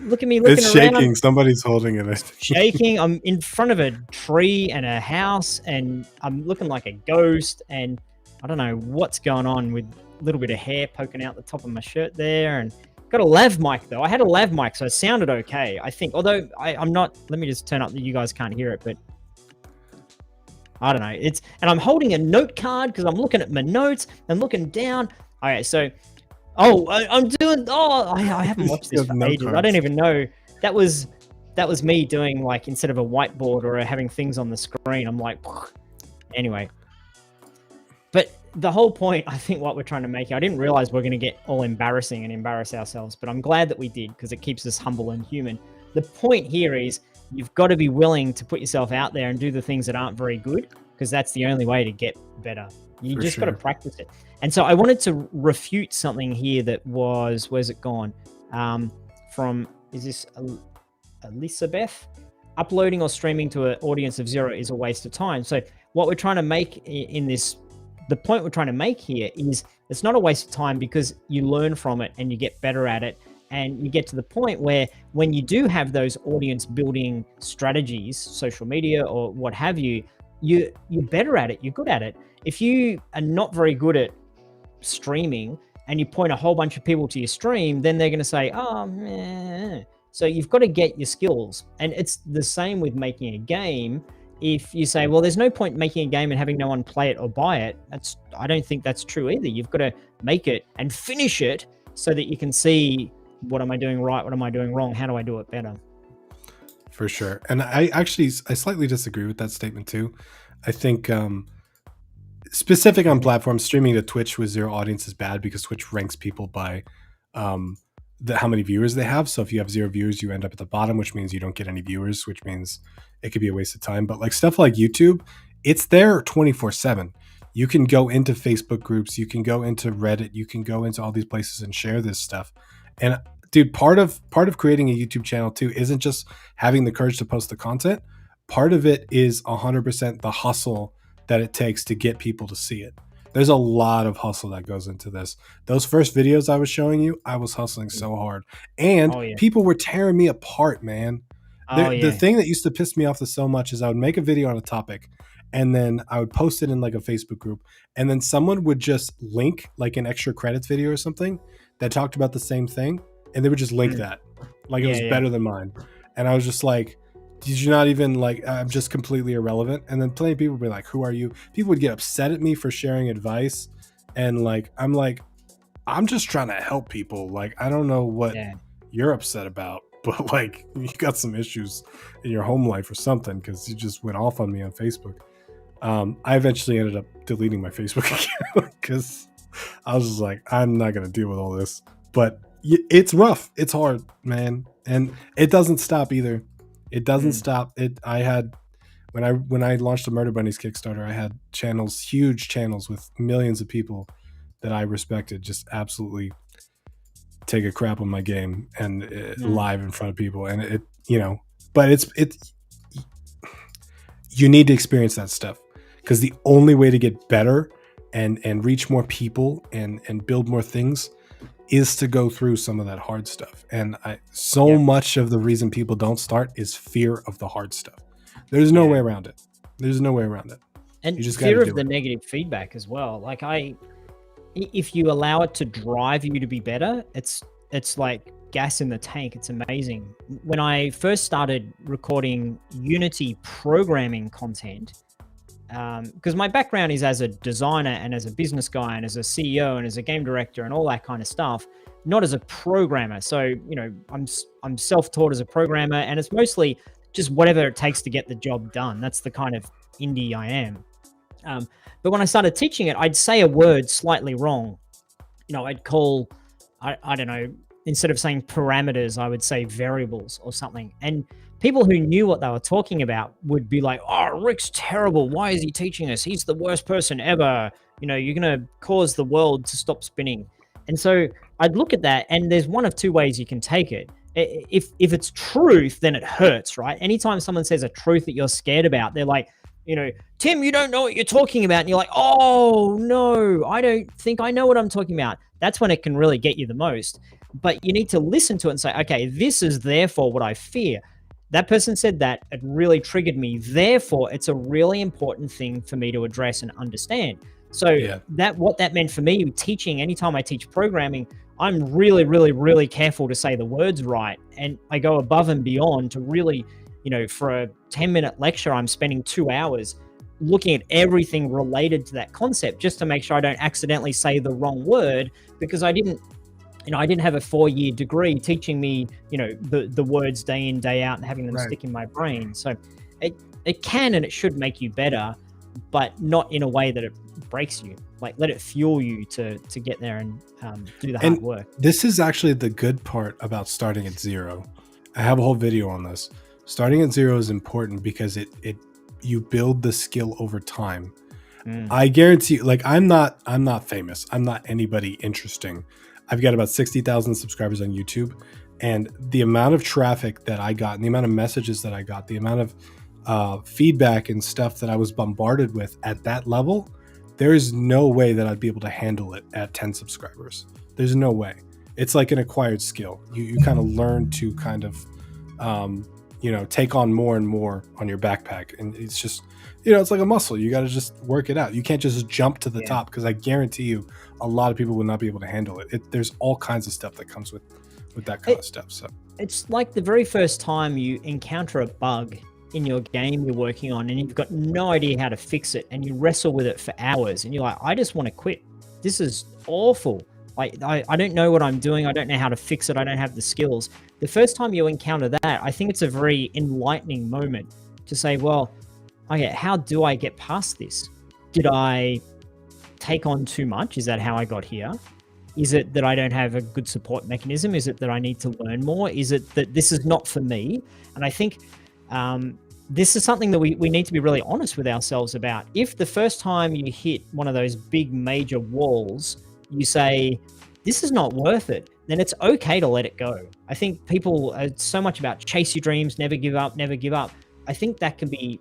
Look at me looking it's around. Shaking. Somebody's holding it. Shaking. I'm in front of a tree and a house, and I'm looking like a ghost, and I don't know what's going on, with a little bit of hair poking out the top of my shirt there, and got a lav mic though. I had a lav mic, so it sounded okay, I think. Although I'm not. Let me just turn up that you guys can't hear it, but I don't know. And I'm holding a note card because I'm looking at my notes and looking down. All right, so I'm doing. I haven't watched this for ages. I don't even know. That was me doing, like, instead of a whiteboard or having things on the screen, I'm like, anyway. But the whole point, I think, what we're trying to make, I didn't realize we're going to get all embarrassing and embarrass ourselves, but I'm glad that we did, because it keeps us humble and human. The point here is, you've got to be willing to put yourself out there and do the things that aren't very good, because that's the only way to get better. You just got to practice it. And so I wanted to refute something here that was, where's it gone? Is this Elizabeth? Uploading or streaming to an audience of 0 is a waste of time. So what we're trying to make in this, the point we're trying to make here is, it's not a waste of time, because you learn from it and you get better at it. And you get to the point where, when you do have those audience building strategies, social media or what have you, you're better at it. You're good at it. If you are not very good at streaming and you point a whole bunch of people to your stream, then they're going to say, oh, meh. So you've got to get your skills. And it's the same with making a game. If you say, well, there's no point making a game and having no one play it or buy it, I don't think that's true either. You've got to make it and finish it so that you can see, what am I doing right? What am I doing wrong? How do I do it better? For sure. And I slightly disagree with that statement too. I think specific on platforms, streaming to Twitch with zero audience is bad because Twitch ranks people by how many viewers they have. So if you have zero viewers, you end up at the bottom, which means you don't get any viewers, which means it could be a waste of time. But like stuff like YouTube, it's there 24/7. You can go into Facebook groups, you can go into Reddit, you can go into all these places and share this stuff. And dude, part of creating a YouTube channel too isn't just having the courage to post the content. Part of it is 100% the hustle that it takes to get people to see it. There's a lot of hustle that goes into this. Those first videos I was showing you, I was hustling so hard, and people were tearing me apart, man. The thing that used to piss me off so much is I would make a video on a topic, and then I would post it in like a Facebook group, and then someone would just link like an extra credits video or something that talked about the same thing, and they would just link that like it was better than mine. And I was just like, did you not even like, I'm just completely irrelevant. And then plenty of people would be like, who are you? People would get upset at me for sharing advice, and like I'm just trying to help people. Like, I don't know what you're upset about, but like you got some issues in your home life or something, because you just went off on me on Facebook. I eventually ended up deleting my Facebook account because I was just like, I'm not gonna deal with all this. But it's rough, it's hard, man, and it doesn't stop either. It doesn't stop. I had when I launched the Murder Bunnies Kickstarter, I had huge channels with millions of people that I respected just absolutely take a crap on my game and live in front of people. And but it's you need to experience that stuff, because the only way to get better and reach more people and build more things is to go through some of that hard stuff. And much of the reason people don't start is fear of the hard stuff. There's no way around it. There's no way around it. And you just fear of the negative feedback as well. Like if you allow it to drive you to be better, it's like gas in the tank. It's amazing. When I first started recording Unity programming content, because my background is as a designer and as a business guy and as a CEO and as a game director and all that kind of stuff, not as a programmer. So, I'm self-taught as a programmer, and it's mostly just whatever it takes to get the job done. That's the kind of indie I am. But when I started teaching it, I'd say a word slightly wrong. I'd call, I don't know, instead of saying parameters, I would say variables or something. And people who knew what they were talking about would be like, oh, Rick's terrible. Why is he teaching us? He's the worst person ever. You're going to cause the world to stop spinning. And so I'd look at that, and there's one of two ways you can take it. If it's truth, then it hurts, right? Anytime someone says a truth that you're scared about, they're like, Tim, you don't know what you're talking about. And you're like, oh, no, I don't think I know what I'm talking about. That's when it can really get you the most. But you need to listen to it and say, okay, this is therefore what I fear. That person said that, it really triggered me. Therefore, it's a really important thing for me to address and understand. So what that meant for me teaching, anytime I teach programming, I'm really, really, really careful to say the words right. And I go above and beyond to really, for a 10-minute lecture, I'm spending 2 hours looking at everything related to that concept just to make sure I don't accidentally say the wrong word, because I didn't have a 4-year degree teaching me, the words day in, day out and having them stick in my brain. So it can and it should make you better, but not in a way that it breaks you. Like, let it fuel you to get there and do the hard work. This is actually the good part about starting at zero. I have a whole video on this. Starting at zero is important because you build the skill over time. I guarantee you, like, I'm not famous. I'm not anybody interesting. I've got about 60,000 subscribers on YouTube, and the amount of traffic that I got and the amount of messages that I got, the amount of feedback and stuff that I was bombarded with at that level, there is no way that I'd be able to handle it at 10 subscribers. There's no way. It's like an acquired skill. You kind of learn to kind of take on more and more on your backpack. And it's just, it's like a muscle. You got to just work it out. You can't just jump to the top, because I guarantee you a lot of people will not be able to handle it. There's all kinds of stuff that comes with that kind of stuff. So it's like the very first time you encounter a bug in your game you're working on and you've got no idea how to fix it, and you wrestle with it for hours and you're like, I just want to quit. This is awful. Like, I don't know what I'm doing. I don't know how to fix it. I don't have the skills. The first time you encounter that, I think it's a very enlightening moment to say, well, okay, how do I get past this? Did I take on too much? Is that how I got here? Is it that I don't have a good support mechanism? Is it that I need to learn more? Is it that this is not for me? And I think this is something that we need to be really honest with ourselves about. If the first time you hit one of those big major walls, you say, this is not worth it, then it's okay to let it go. I think people are so much about chase your dreams, never give up, never give up. I think that can be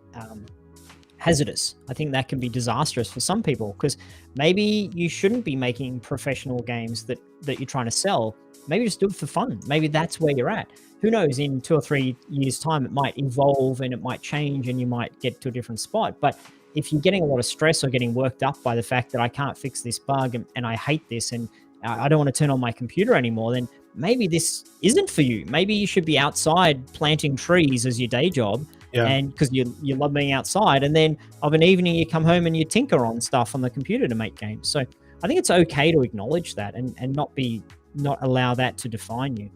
hazardous. I think that can be disastrous for some people, because maybe you shouldn't be making professional games that you're trying to sell. Maybe just do it for fun. Maybe that's where you're at. Who knows, in 2 or 3 years' time, it might evolve and it might change and you might get to a different spot. But if you're getting a lot of stress or getting worked up by the fact that I can't fix this bug and I hate this and I don't want to turn on my computer anymore, then maybe this isn't for you. Maybe you should be outside planting trees as your day job. Yeah. And because you love being outside, and then of an evening you come home and you tinker on stuff on the computer to make games. So I think it's okay to acknowledge that and not allow that to define you.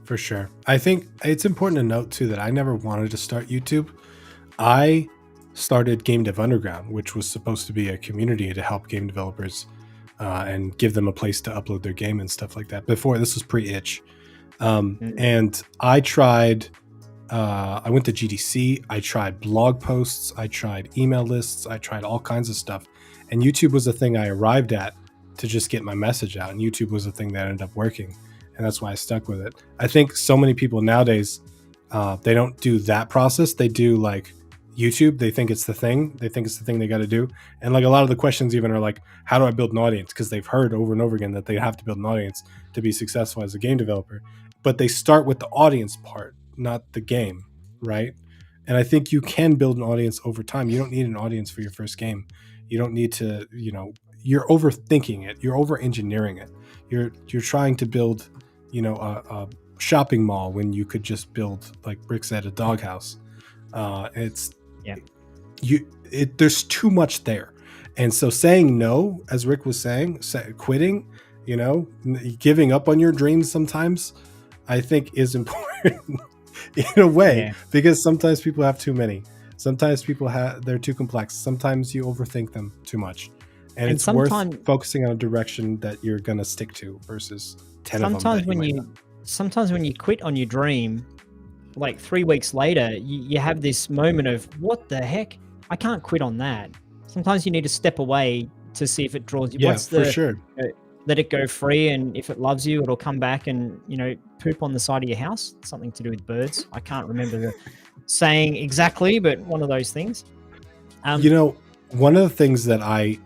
For sure. I think it's important to note too that I never wanted to start YouTube. I started Game Dev Underground, which was supposed to be a community to help game developers and give them a place to upload their game and stuff like that. Before, this was pre-itch. And I tried, I went to GDC, I tried blog posts, I tried email lists, I tried all kinds of stuff. And YouTube was the thing I arrived at to just get my message out. And YouTube was the thing that ended up working. And that's why I stuck with it. I think so many people nowadays, they don't do that process. They do like YouTube. They think it's the thing. They think it's the thing they got to do. And like a lot of the questions even are like, how do I build an audience? Because they've heard over and over again that they have to build an audience to be successful as a game developer. But they start with the audience part, not the game, right? And I think you can build an audience over time. You don't need an audience for your first game. You don't need to, you're overthinking it. You're over-engineering it. You're trying to build a shopping mall when you could just build like bricks at a doghouse. There's too much there. And so saying no, as Rick was saying, quitting, giving up on your dreams sometimes, I think is important in a way, because sometimes people have too many. Sometimes they're too complex. Sometimes you overthink them too much. And it's worth focusing on a direction that you're going to stick to versus 10 of them. Sometimes when you quit on your dream, like 3 weeks later, you have this moment of, what the heck? I can't quit on that. Sometimes you need to step away to see if it draws you. Yeah, for sure. Let it go free, and if it loves you, it'll come back and, poop on the side of your house. Something to do with birds. I can't remember the saying exactly, but one of those things. One of the things that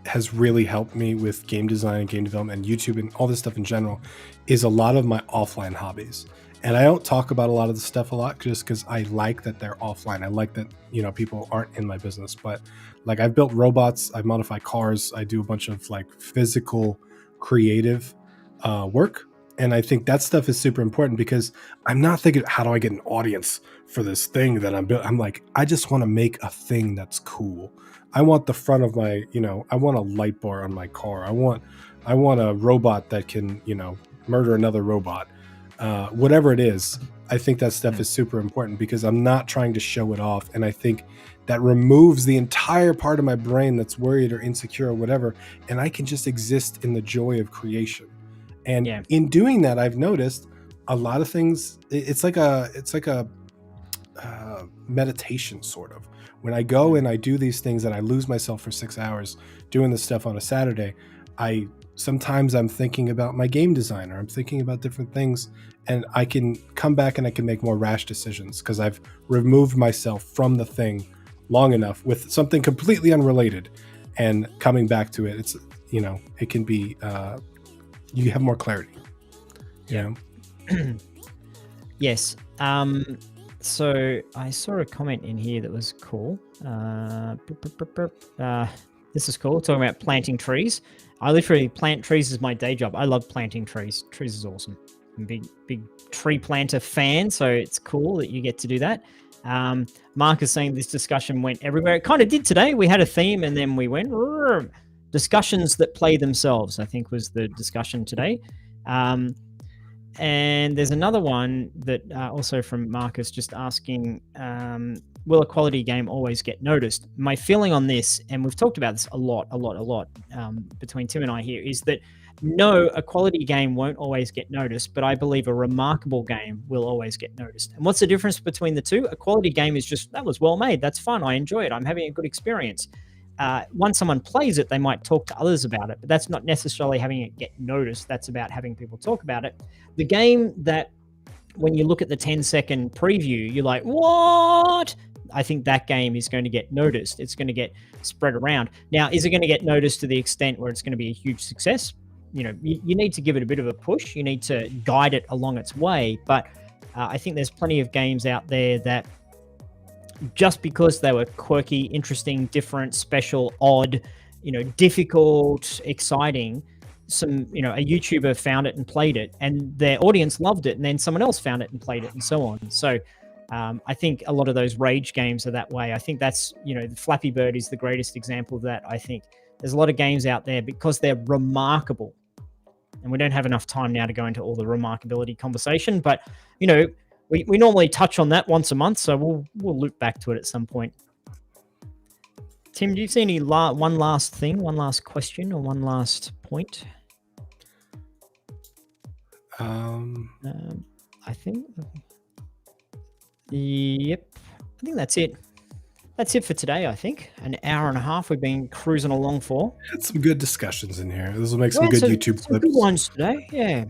has really helped me with game design and game development and YouTube and all this stuff in general is a lot of my offline hobbies. And I don't talk about a lot of the stuff a lot just because I like that they're offline. I like that, people aren't in my business. But like, I've built robots, I've modified cars, I do a bunch of like physical, creative work. And I think that stuff is super important because I'm not thinking, how do I get an audience for this thing that I'm building? I'm like, I just want to make a thing that's cool. I want the front of my, I want a light bar on my car. I want a robot that can, murder another robot. Whatever it is, I think that stuff is super important because I'm not trying to show it off. And I think that removes the entire part of my brain that's worried or insecure or whatever. And I can just exist in the joy of creation. And in doing that, I've noticed a lot of things. It's like a meditation sort of. When I go and I do these things and I lose myself for 6 hours doing this stuff on a Saturday, sometimes I'm thinking about my game design, or I'm thinking about different things, and I can come back and I can make more rash decisions because I've removed myself from the thing long enough with something completely unrelated, and coming back to it, it's, it can be, you have more clarity. Yes. So I saw a comment in here that was cool. This is cool. Talking about planting trees. I literally plant trees as my day job. I love planting trees. Trees is awesome. I'm a big tree planter fan, so it's cool that you get to do that. Mark is saying this discussion went everywhere. It kind of did today. We had a theme and then we went discussions that play themselves, I think was the discussion today. And there's another one that also from Marcus just asking, will a quality game always get noticed? My feeling on this, and we've talked about this a lot between Tim and I here, is that no, a quality game won't always get noticed, but I believe a remarkable game will always get noticed. And what's the difference between the two? A quality game is just, that was well made, that's fun, I enjoy it, I'm having a good experience. Once someone plays it, they might talk to others about it, but that's not necessarily having it get noticed. That's about having people talk about it. The game that, when you look at the 10-second preview, you're like, what? I think that game is going to get noticed. It's going to get spread around. Now, is it going to get noticed to the extent where it's going to be a huge success? You need to give it a bit of a push. You need to guide it along its way. But I think there's plenty of games out there that, just because they were quirky, interesting, different, special, odd, difficult, exciting, a YouTuber found it and played it, and their audience loved it, and then someone else found it and played it, and so on. So I think a lot of those rage games are that way. I think that's, Flappy Bird is the greatest example of that. I think there's a lot of games out there because they're remarkable, and we don't have enough time now to go into all the remarkability conversation, but, we normally touch on that once a month, so we'll loop back to it at some point. Tim, do you see any one last thing, one last question, or one last point? I think. Yep. I think that's it. That's it for today, I think. An hour and a half we've been cruising along for. Had some good discussions in here. This will make some good YouTube clips. Some good ones today, yeah.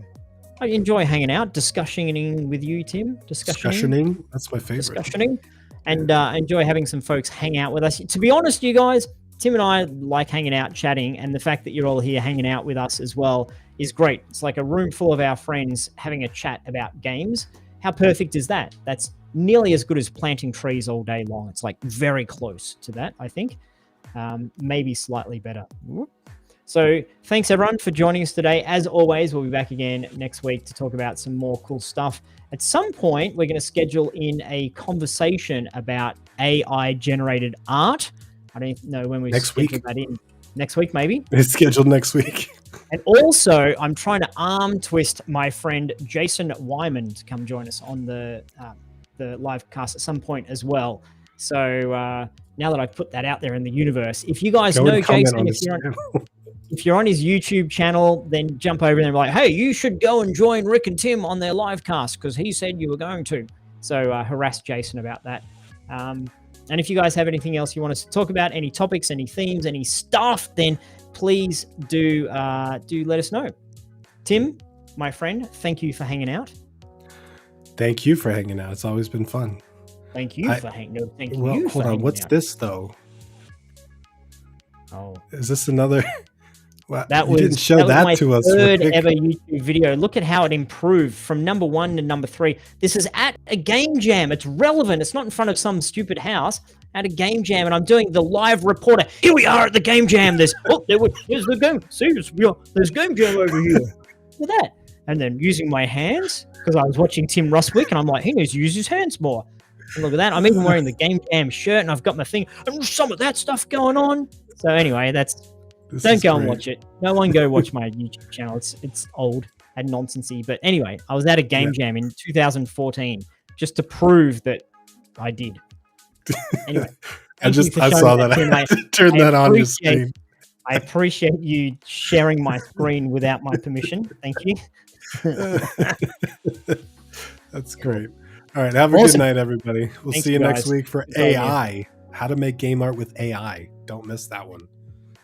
I enjoy hanging out, discussioning with you, Tim. Discussioning? That's my favorite. Discussioning. And I enjoy having some folks hang out with us. To be honest, you guys, Tim and I like hanging out, chatting, and the fact that you're all here hanging out with us as well is great. It's like a room full of our friends having a chat about games. How perfect is that? That's nearly as good as planting trees all day long. It's like very close to that, I think. Maybe slightly better. So thanks everyone for joining us today. As always, we'll be back again next week to talk about some more cool stuff. At some point, we're going to schedule in a conversation about AI generated art. I don't know when we schedule that in. Next week, maybe? It's scheduled next week. And also, I'm trying to arm twist my friend Jason Wyman to come join us on the live cast at some point as well. So now that I've put that out there in the universe, if you guys know Jason, if you're on his YouTube channel, then jump over there and be like, hey, you should go and join Rick and Tim on their live cast because he said you were going to. So harass Jason about that. And if you guys have anything else you want us to talk about, any topics, any themes, any stuff, then please do let us know. Tim, my friend, thank you for hanging out. Thank you for hanging out. It's always been fun. Thank you for hanging out. Thank you for hanging out. Hold on. What's this, though? Oh. Is this another... Well, you didn't show that to us. Third ever YouTube video. Look at how it improved from number 1 to number 3. This is at a game jam. It's relevant. It's not in front of some stupid house. At a game jam, and I'm doing the live reporter. Here we are at the game jam. There's the game. See, there's game jam over here. Look at that. And then using my hands because I was watching Tim Ruswick, and I'm like, he needs to use his hands more. And look at that. I'm even wearing the game jam shirt, and I've got my thing. And some of that stuff going on. So anyway, don't go and watch it. No one go watch my YouTube channel. It's old and nonsensey. But anyway, I was at a game jam in 2014 just to prove that I did. Anyway, I saw that. I turned that on your screen. I appreciate you sharing my screen without my permission. Thank you. That's great. All right. Have a good night, everybody. We'll see you next week for AI. How to make game art with AI. Don't miss that one.